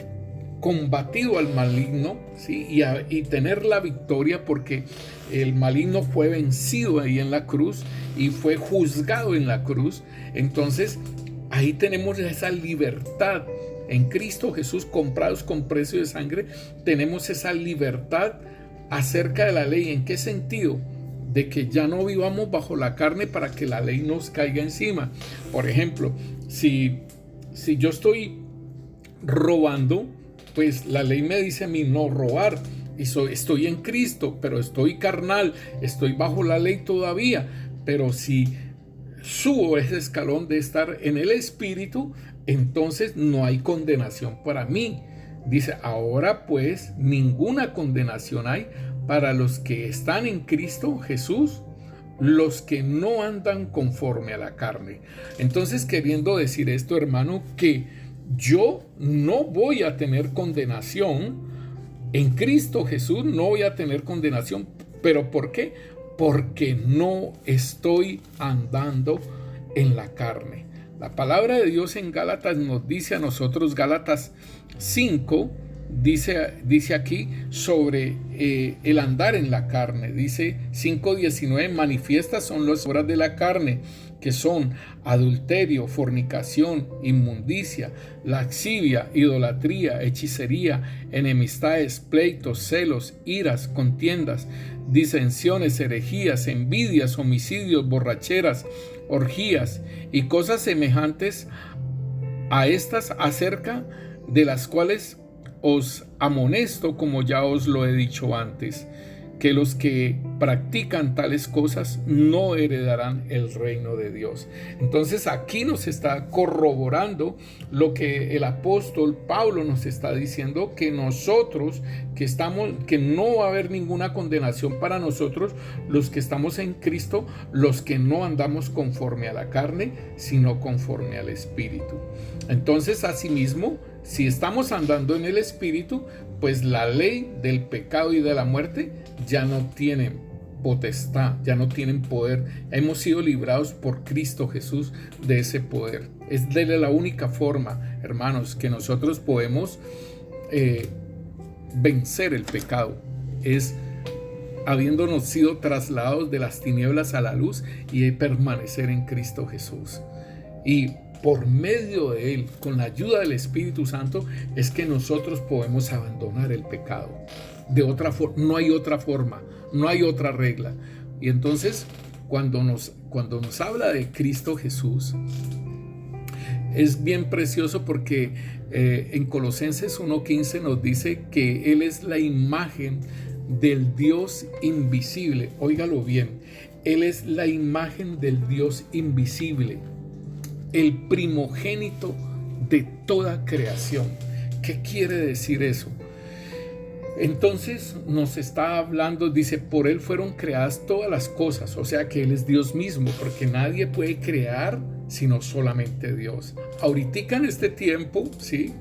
combatido al maligno, ¿sí? Y tener la victoria, porque el maligno fue vencido ahí en la cruz y fue juzgado en la cruz. Entonces ahí tenemos esa libertad en Cristo Jesús, comprados con precio de sangre. Tenemos esa libertad acerca de la ley. ¿En qué sentido? De que ya no vivamos bajo la carne para que la ley nos caiga encima. Por ejemplo, si yo estoy robando, pues la ley me dice a mí no robar, y estoy en Cristo, pero estoy carnal, estoy bajo la ley todavía. Pero si subo ese escalón de estar en el Espíritu, entonces no hay condenación para mí. Dice, ahora pues ninguna condenación hay para los que están en Cristo Jesús, los que no andan conforme a la carne. Entonces, queriendo decir esto, hermano, que yo no voy a tener condenación en Cristo Jesús, no voy a tener condenación. ¿Pero por qué? Porque no estoy andando en la carne. La palabra de Dios en Gálatas nos dice a nosotros, Gálatas 5, dice aquí sobre el andar en la carne. Dice 5:19, manifiestas son las obras de la carne, que son adulterio, fornicación, inmundicia, lascivia, idolatría, hechicería, enemistades, pleitos, celos, iras, contiendas, disensiones, herejías, envidias, homicidios, borracheras, orgías y cosas semejantes a estas, acerca de las cuales os amonesto, como ya os lo he dicho antes, que los que practican tales cosas no heredarán el reino de Dios. Entonces aquí nos está corroborando lo que el apóstol Pablo nos está diciendo, que nosotros que no va a haber ninguna condenación para nosotros, los que estamos en Cristo, los que no andamos conforme a la carne, sino conforme al Espíritu. Entonces, asimismo, si estamos andando en el Espíritu, pues la ley del pecado y de la muerte ya no tienen potestad, ya no tienen poder. Hemos sido librados por Cristo Jesús de ese poder. Es de la única forma, hermanos, que nosotros podemos vencer el pecado. Es habiéndonos sido trasladados de las tinieblas a la luz y permanecer en Cristo Jesús. Y por medio de Él, con la ayuda del Espíritu Santo, es que nosotros podemos abandonar el pecado. De otra forma, no hay otra forma, no hay otra regla. Y entonces, cuando nos habla de Cristo Jesús, es bien precioso, porque en Colosenses 1:15 nos dice que Él es la imagen del Dios invisible. Óigalo bien, Él es la imagen del Dios invisible, el primogénito de toda creación. ¿Qué quiere decir eso? Entonces nos está hablando, dice, por Él fueron creadas todas las cosas, o sea que Él es Dios mismo, porque nadie puede crear sino solamente Dios. Ahorita en este tiempo, ¿sí?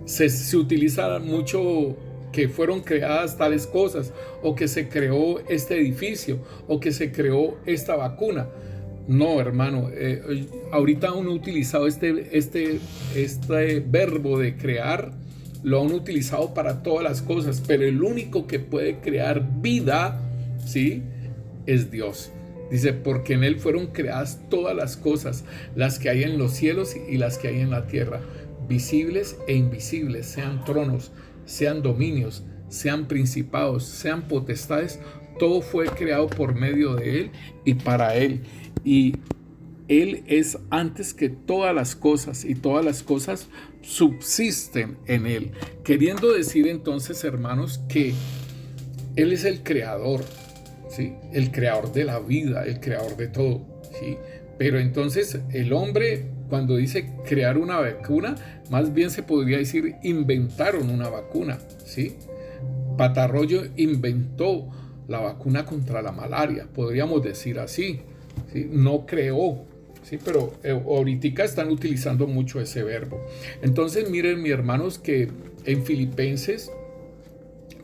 Se utiliza mucho que fueron creadas tales cosas, o que se creó este edificio, o que se creó esta vacuna. No, hermano, ahorita han utilizado este verbo de crear, lo han utilizado para todas las cosas, pero el único que puede crear vida, ¿sí?, es Dios. Dice, porque en Él fueron creadas todas las cosas, las que hay en los cielos y las que hay en la tierra, visibles e invisibles, sean tronos, sean dominios, sean principados, sean potestades, todo fue creado por medio de Él y para Él. Y Él es antes que todas las cosas y todas las cosas subsisten en Él. Queriendo decir entonces, hermanos, que Él es el creador, ¿sí? El creador de la vida, el creador de todo, ¿sí? Pero entonces el hombre, cuando dice crear una vacuna, más bien se podría decir inventaron una vacuna, ¿sí? Patarroyo inventó la vacuna contra la malaria, podríamos decir así, ¿sí? No creó, ¿sí? Pero ahorita están utilizando mucho ese verbo. Entonces miren, mis hermanos, que en Filipenses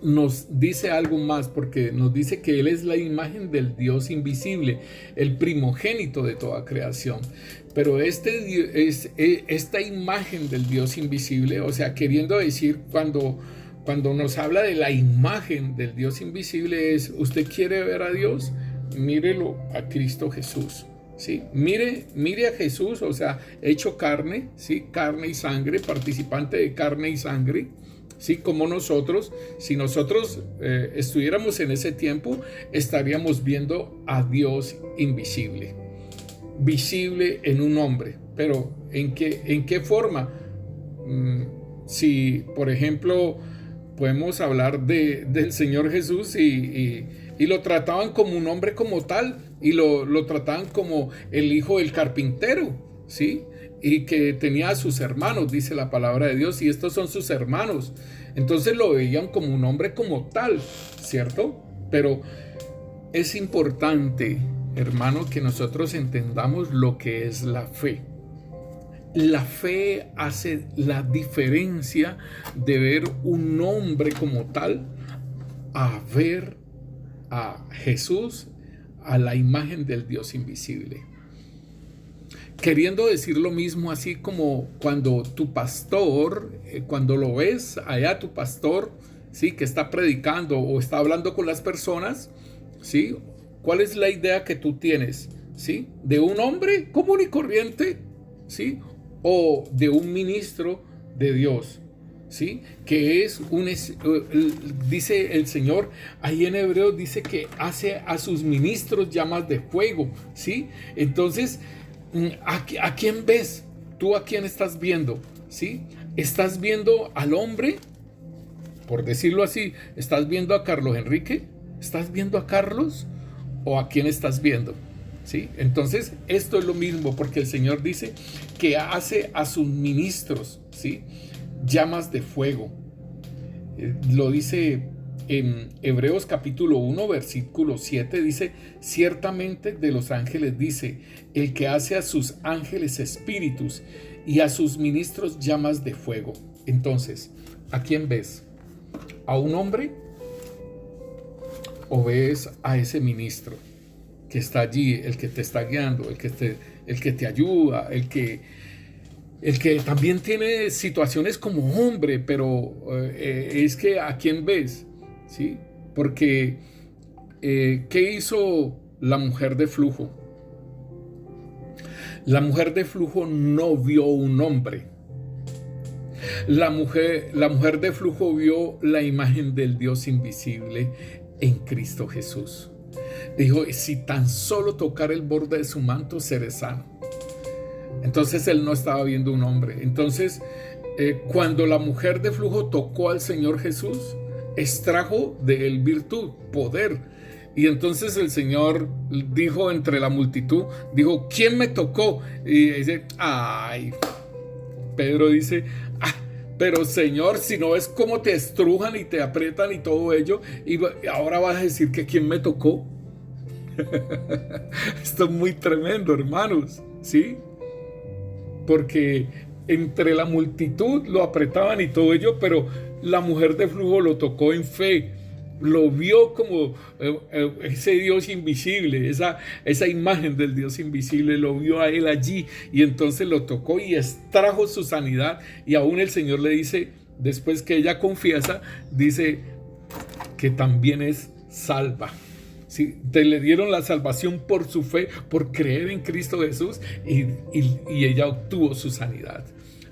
nos dice algo más, porque nos dice que Él es la imagen del Dios invisible, el primogénito de toda creación. Pero esta imagen del Dios invisible, o sea, queriendo decir, cuando nos habla de la imagen del Dios invisible, es: usted quiere ver a Dios, mírelo a Cristo Jesús, ¿sí? Mire a Jesús, o sea, hecho carne, ¿sí? Carne y sangre, participante de carne y sangre, ¿sí? Como nosotros. Si nosotros estuviéramos en ese tiempo, estaríamos viendo a Dios invisible, visible en un hombre. Pero ¿en qué forma? Si, por ejemplo, podemos hablar del Señor Jesús y lo trataban como un hombre como tal, y lo trataban como el hijo del carpintero, ¿sí? Y que tenía a sus hermanos, dice la palabra de Dios, y estos son sus hermanos. Entonces lo veían como un hombre como tal, ¿cierto? Pero es importante, hermano, que nosotros entendamos lo que es la fe. La fe hace la diferencia de ver un hombre como tal a ver a Jesús, a la imagen del Dios invisible. Queriendo decir lo mismo, así como cuando tu pastor, cuando lo ves allá, tu pastor, ¿sí? Que está predicando o está hablando con las personas, ¿sí? ¿Cuál es la idea que tú tienes? ¿Sí? ¿De un hombre común y corriente? ¿Sí? O de un ministro de Dios, ¿sí? Que es dice el Señor ahí en Hebreos, dice que hace a sus ministros llamas de fuego, ¿sí? Entonces, ¿a quién ves? ¿Tú a quién estás viendo? ¿Sí? ¿Estás viendo al hombre? Por decirlo así, ¿estás viendo a Carlos Enrique? ¿Estás viendo a Carlos? ¿O a quién estás viendo? ¿Sí? Entonces, esto es lo mismo, porque el Señor dice que hace a sus ministros, ¿sí? Llamas de fuego. Lo dice en Hebreos capítulo 1, versículo 7, dice: ciertamente de los ángeles dice, el que hace a sus ángeles espíritus y a sus ministros llamas de fuego. Entonces, ¿a quién ves? ¿A un hombre? ¿O ves a ese ministro que está allí, el que te está guiando, el que te ayuda, el que también tiene situaciones como hombre? Pero es que ¿a quién ves? ¿Sí? Porque ¿qué hizo la mujer de flujo? La mujer de flujo no vio un hombre. La mujer de flujo vio la imagen del Dios invisible en Cristo Jesús. Dijo: si tan solo tocar el borde de su manto, seré sano. Entonces él no estaba viendo un hombre. Entonces, cuando la mujer de flujo tocó al Señor Jesús, extrajo de él virtud, poder. Y entonces el Señor dijo entre la multitud, dijo: ¿quién me tocó? Y dice: ay. Pedro dice: pero Señor, si no ves cómo te estrujan y te aprietan y todo ello, y ahora vas a decir que quién me tocó. Esto es muy tremendo, hermanos, ¿sí? Porque entre la multitud lo apretaban y todo ello, pero la mujer de flujo lo tocó en fe, lo vio como ese Dios invisible, esa imagen del Dios invisible, lo vio a él allí, y entonces lo tocó y extrajo su sanidad. Y aún el Señor le dice, después que ella confiesa, dice que también es salva. ¿Sí? Le dieron la salvación por su fe, por creer en Cristo Jesús, y ella obtuvo su sanidad.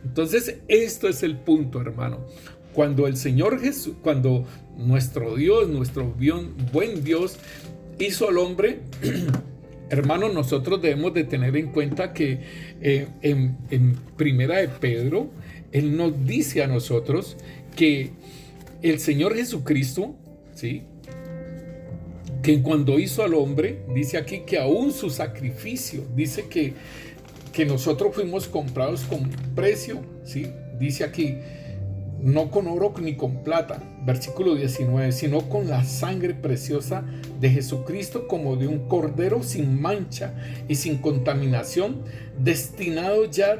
Entonces, esto es el punto, hermano. Cuando el Señor Jesús, cuando nuestro Dios, nuestro buen Dios hizo al hombre, hermano, nosotros debemos de tener en cuenta que en Primera de Pedro, Él nos dice a nosotros que el Señor Jesucristo, ¿sí?, que cuando hizo al hombre, dice aquí que aún su sacrificio, dice que nosotros fuimos comprados con precio, ¿sí? Dice aquí, no con oro ni con plata, versículo 19, sino con la sangre preciosa de Jesucristo, como de un cordero sin mancha y sin contaminación, destinado ya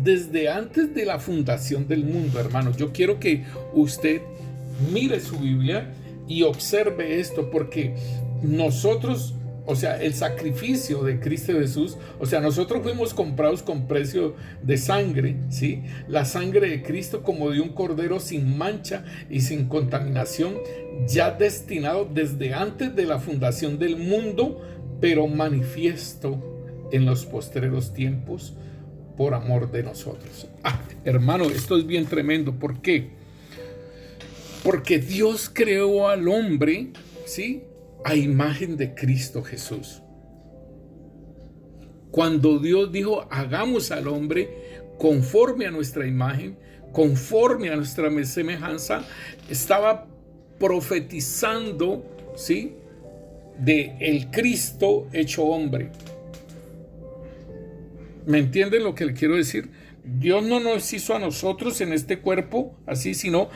desde antes de la fundación del mundo, hermano. Yo quiero que usted mire su Biblia y observe esto, porque nosotros, o sea, el sacrificio de Cristo Jesús, o sea, nosotros fuimos comprados con precio de sangre, ¿sí? La sangre de Cristo como de un cordero sin mancha y sin contaminación, ya destinado desde antes de la fundación del mundo, pero manifiesto en los postreros tiempos por amor de nosotros. Hermano, esto es bien tremendo. ¿Por qué? Porque Dios creó al hombre, ¿sí?, a imagen de Cristo Jesús. Cuando Dios dijo, hagamos al hombre conforme a nuestra imagen, conforme a nuestra semejanza, estaba profetizando, ¿sí?, de el Cristo hecho hombre. ¿Me entienden lo que le quiero decir? Dios no nos hizo a nosotros en este cuerpo así, sino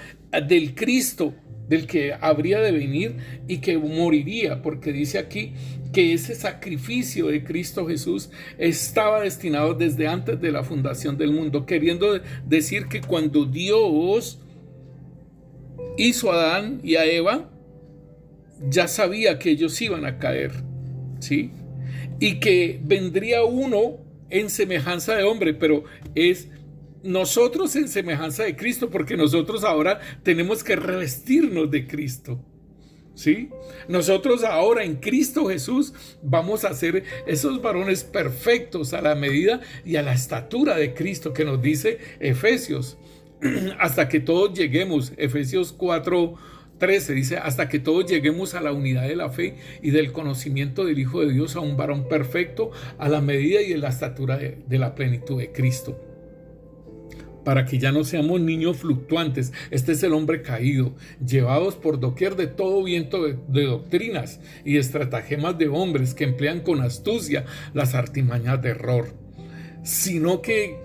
del Cristo, del que habría de venir y que moriría, porque dice aquí que ese sacrificio de Cristo Jesús estaba destinado desde antes de la fundación del mundo, queriendo decir que cuando Dios hizo a Adán y a Eva, ya sabía que ellos iban a caer, ¿sí? Y que vendría uno en semejanza de hombre, pero es nosotros en semejanza de Cristo, porque nosotros ahora tenemos que revestirnos de Cristo, ¿sí? Nosotros ahora en Cristo Jesús vamos a ser esos varones perfectos a la medida y a la estatura de Cristo, que nos dice Efesios, hasta que todos lleguemos, Efesios 4:13 dice, hasta que todos lleguemos a la unidad de la fe y del conocimiento del Hijo de Dios, a un varón perfecto, a la medida y en la estatura de la plenitud de Cristo. Para que ya no seamos niños fluctuantes. Este es el hombre caído, llevados por doquier de todo viento de doctrinas y estratagemas de hombres que emplean con astucia las artimañas de error, sino que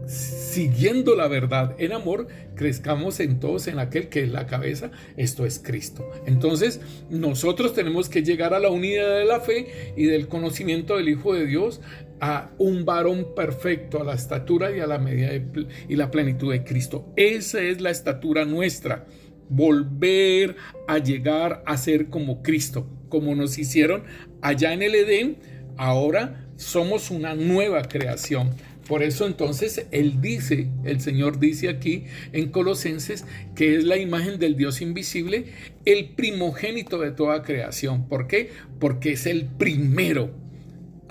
siguiendo la verdad en amor, crezcamos en todos en aquel que es la cabeza, esto es Cristo. Entonces nosotros tenemos que llegar a la unidad de la fe y del conocimiento del Hijo de Dios, a un varón perfecto, a la estatura y a la medida y la plenitud de Cristo. Esa es la estatura nuestra, volver a llegar a ser como Cristo, como nos hicieron allá en el Edén. Ahora somos una nueva creación. Por eso entonces el Señor dice aquí en Colosenses que es la imagen del Dios invisible, el primogénito de toda creación. ¿Por qué? Porque es el primero.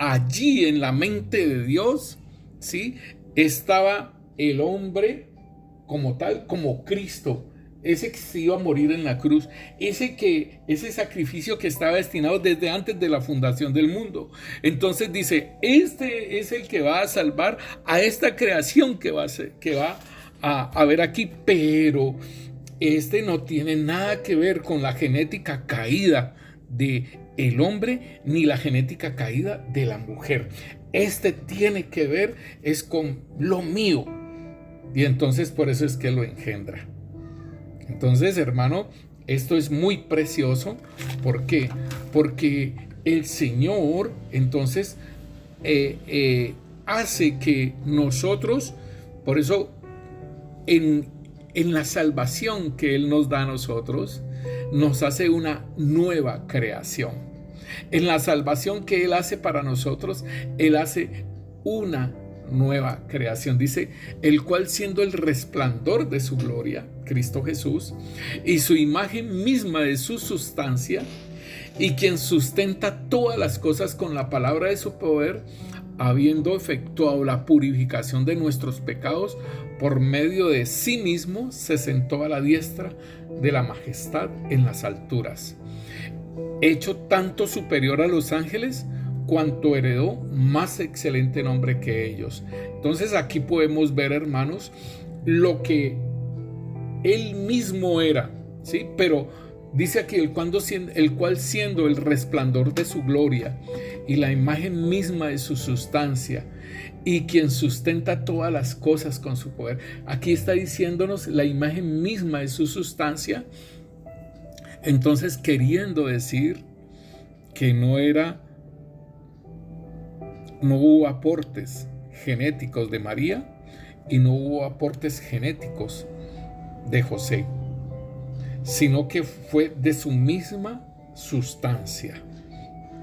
Allí en la mente de Dios, ¿sí?, estaba el hombre como tal, como Cristo, ese que se iba a morir en la cruz, ese sacrificio que estaba destinado desde antes de la fundación del mundo. Entonces dice, este es el que va a salvar a esta creación que va a ver aquí, pero este no tiene nada que ver con la genética caída de el hombre ni la genética caída de la mujer. Este tiene que ver es con lo mío, y entonces por eso es que lo engendra. Entonces, hermano, esto es muy precioso. ¿Por qué? Porque el Señor entonces hace que nosotros, por eso en la salvación que Él nos da a nosotros, nos hace una nueva creación. En la salvación que Él hace para nosotros, Él hace una nueva creación. Dice, el cual siendo el resplandor de su gloria, Cristo Jesús, y su imagen misma de su sustancia, y quien sustenta todas las cosas con la palabra de su poder, habiendo efectuado la purificación de nuestros pecados, por medio de sí mismo se sentó a la diestra de la majestad en las alturas, hecho tanto superior a los ángeles, cuanto heredó más excelente nombre que ellos. Entonces aquí podemos ver, hermanos, lo que él mismo era, ¿sí? Pero dice aquí, el cual siendo el resplandor de su gloria y la imagen misma de su sustancia, y quien sustenta todas las cosas con su poder. Aquí está diciéndonos la imagen misma de su sustancia. Entonces, queriendo decir que no hubo aportes genéticos de María y no hubo aportes genéticos de José, sino que fue de su misma sustancia.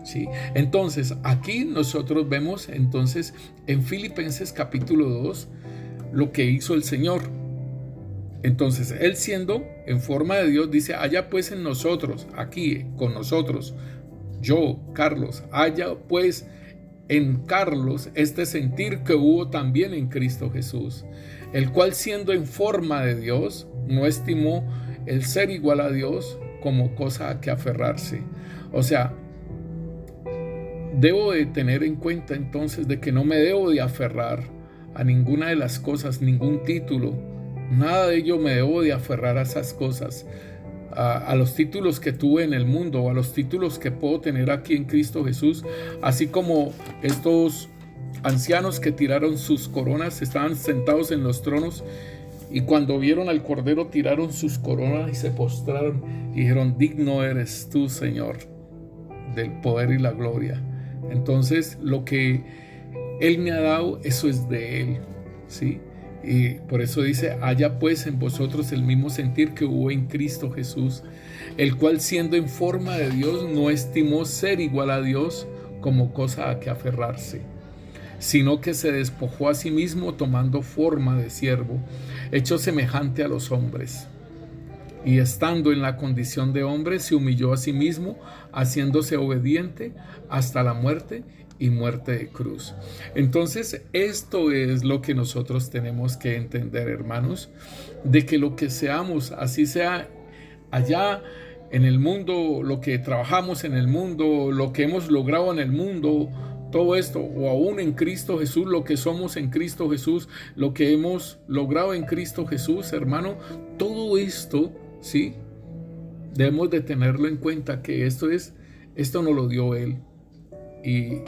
¿Sí? Entonces, aquí nosotros vemos entonces en Filipenses capítulo 2 lo que hizo el Señor. Entonces, Él siendo en forma de Dios, dice, haya pues en nosotros, aquí con nosotros, yo, Carlos, haya pues en Carlos este sentir que hubo también en Cristo Jesús, el cual siendo en forma de Dios, no estimó el ser igual a Dios como cosa a que aferrarse. O sea, debo de tener en cuenta entonces de que no me debo de aferrar a ninguna de las cosas, ningún título, nada de ello me debo de aferrar a esas cosas, a los títulos que tuve en el mundo o a los títulos que puedo tener aquí en Cristo Jesús, así como estos ancianos que tiraron sus coronas, estaban sentados en los tronos y cuando vieron al Cordero tiraron sus coronas y se postraron y dijeron, digno eres tú, Señor, del poder y la gloria. Entonces, lo que Él me ha dado, eso es de Él, ¿sí? Y por eso dice, haya pues en vosotros el mismo sentir que hubo en Cristo Jesús, el cual siendo en forma de Dios, no estimó ser igual a Dios como cosa a que aferrarse, sino que se despojó a sí mismo tomando forma de siervo, hecho semejante a los hombres. Y estando en la condición de hombre, se humilló a sí mismo, haciéndose obediente hasta la muerte y muerte de cruz. Entonces, esto es lo que nosotros tenemos que entender, hermanos, de que lo que seamos, así sea allá en el mundo, lo que trabajamos en el mundo, lo que hemos logrado en el mundo, todo esto, o aún en Cristo Jesús, lo que somos en Cristo Jesús, lo que hemos logrado en Cristo Jesús, hermano, todo esto, ¿sí? Debemos de tenerlo en cuenta, que esto nos lo dio Él y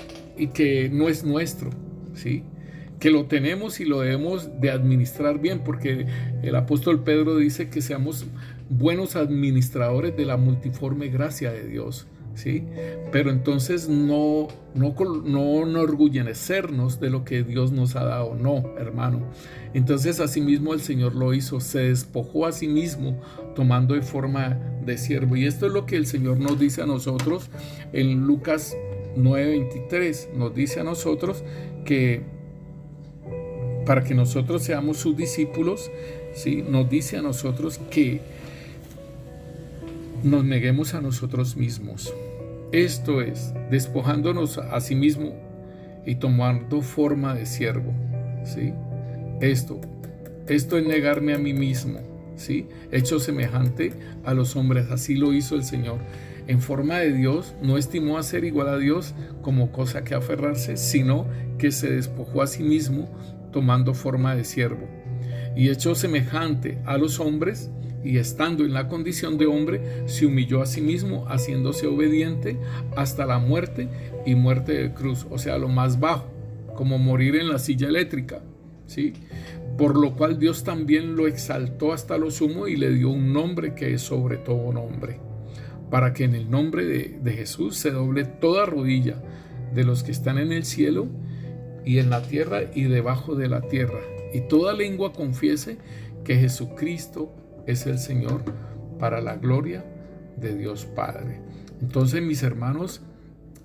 que no es nuestro, ¿sí? Que lo tenemos y lo debemos de administrar bien, porque el apóstol Pedro dice que seamos buenos administradores de la multiforme gracia de Dios, ¿sí? Pero entonces no enorgullecernos de lo que Dios nos ha dado, no, hermano. Entonces asimismo el Señor lo hizo, se despojó a sí mismo tomando de forma de siervo. Y esto es lo que el Señor nos dice a nosotros en Lucas 9:23, nos dice a nosotros que para que nosotros seamos sus discípulos, ¿sí? Nos dice a nosotros que nos neguemos a nosotros mismos. Esto es, despojándonos a sí mismo y tomando forma de siervo, ¿sí? Esto es negarme a mí mismo, ¿sí? Hecho semejante a los hombres, así lo hizo el Señor. En forma de Dios, no estimó a ser igual a Dios como cosa que aferrarse, sino que se despojó a sí mismo tomando forma de siervo. Y hecho semejante a los hombres, y estando en la condición de hombre, se humilló a sí mismo, haciéndose obediente hasta la muerte y muerte de cruz, o sea, lo más bajo, como morir en la silla eléctrica, ¿sí? Por lo cual Dios también lo exaltó hasta lo sumo y le dio un nombre que es sobre todo nombre, para que en el nombre de Jesús se doble toda rodilla de los que están en el cielo y en la tierra y debajo de la tierra, y toda lengua confiese que Jesucristo es el Señor, para la gloria de Dios Padre. Entonces, mis hermanos,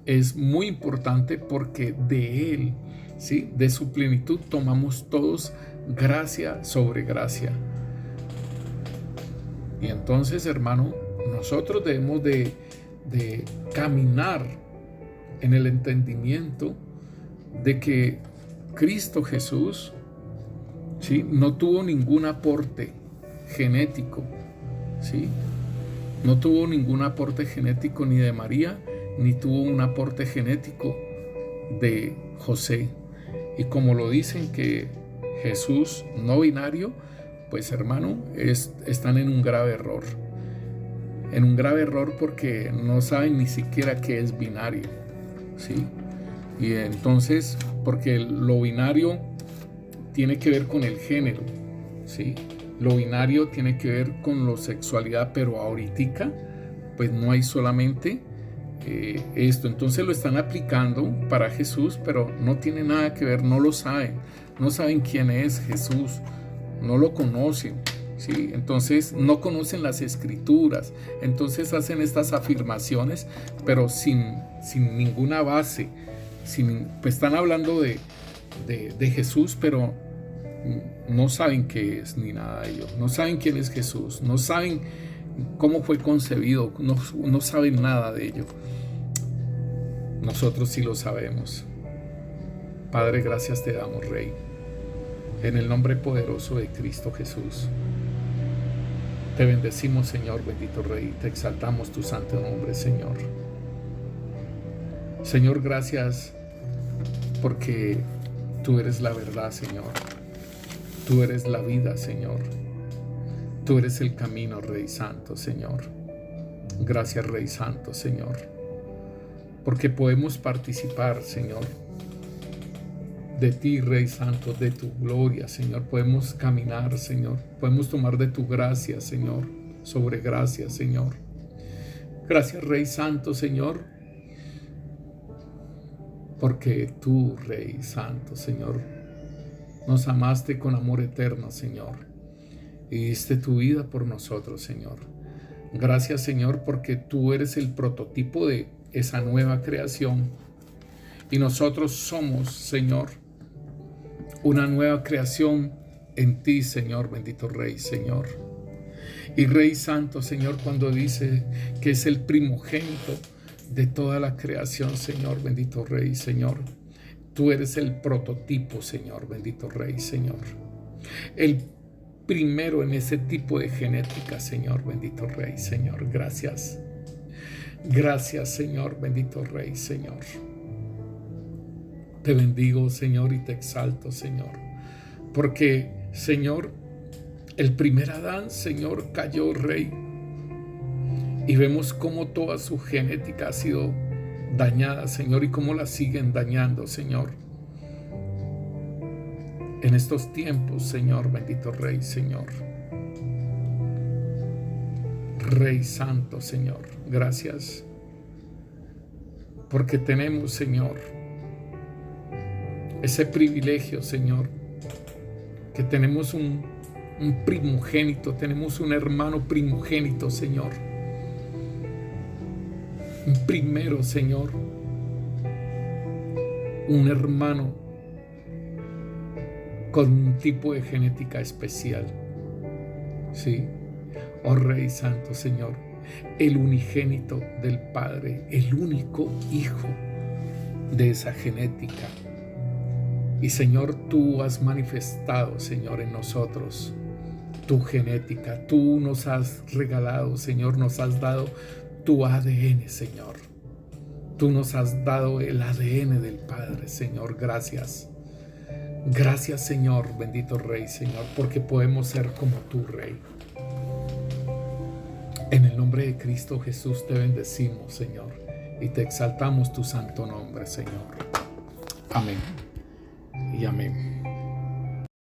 es muy importante porque de Él, ¿sí? De su plenitud tomamos todos gracia sobre gracia. Y entonces, hermano, nosotros debemos de caminar en el entendimiento de que Cristo Jesús, ¿sí? No tuvo ningún aporte genético, ¿sí? No tuvo ningún aporte genético ni de María, ni tuvo un aporte genético de José. Y como lo dicen que Jesús no binario, pues hermano, están en un grave error. En un grave error porque no saben ni siquiera qué es binario, ¿sí? Y entonces, porque lo binario tiene que ver con el género, ¿sí? Lo binario tiene que ver con la sexualidad, pero ahorita pues no hay solamente esto. Entonces lo están aplicando para Jesús, pero no tiene nada que ver, no lo saben, no saben quién es Jesús, no lo conocen, ¿sí? Entonces no conocen las escrituras, entonces hacen estas afirmaciones, pero sin ninguna base, pues están hablando de Jesús, pero no saben qué es ni nada de ello, no saben quién es Jesús, no saben cómo fue concebido, no saben nada de ello. Nosotros sí lo sabemos. Padre, gracias te damos, Rey, en el nombre poderoso de Cristo Jesús. Te bendecimos, Señor, bendito Rey, te exaltamos tu santo nombre, Señor. Señor, gracias porque tú eres la verdad, Señor. Tú eres la vida, Señor. Tú eres el camino, Rey Santo, Señor. Gracias, Rey Santo, Señor, porque podemos participar, Señor, de ti, Rey Santo, de tu gloria, Señor. Podemos caminar, Señor. Podemos tomar de tu gracia, Señor, sobre gracia, Señor. Gracias, Rey Santo, Señor, porque tú, Rey Santo, Señor, nos amaste con amor eterno, Señor, y diste tu vida por nosotros, Señor. Gracias, Señor, porque tú eres el prototipo de esa nueva creación y nosotros somos, Señor, una nueva creación en ti, Señor, bendito Rey, Señor. Y Rey Santo, Señor, cuando dice que es el primogénito de toda la creación, Señor, bendito Rey, Señor, tú eres el prototipo, Señor, bendito Rey, Señor. El primero en ese tipo de genética, Señor, bendito Rey, Señor. Gracias. Gracias, Señor, bendito Rey, Señor. Te bendigo, Señor, y te exalto, Señor, porque, Señor, el primer Adán, Señor, cayó, Rey, y vemos cómo toda su genética ha sido dañada, Señor, y cómo la siguen dañando, Señor, en estos tiempos, Señor, bendito Rey, Señor. Rey Santo, Señor, gracias, porque tenemos, Señor, ese privilegio, Señor, que tenemos un primogénito, tenemos un hermano primogénito, Señor. Un primero, Señor, un hermano con un tipo de genética especial. Sí, oh Rey Santo, Señor, el unigénito del Padre, el único hijo de esa genética. Y Señor, tú has manifestado, Señor, en nosotros tu genética. Tú nos has regalado, Señor, nos has dado tu ADN, Señor. Tú nos has dado el ADN del Padre, Señor. Gracias. Gracias, Señor, bendito Rey, Señor, porque podemos ser como tú, Rey. En el nombre de Cristo Jesús te bendecimos, Señor, y te exaltamos tu santo nombre, Señor. Amén y amén.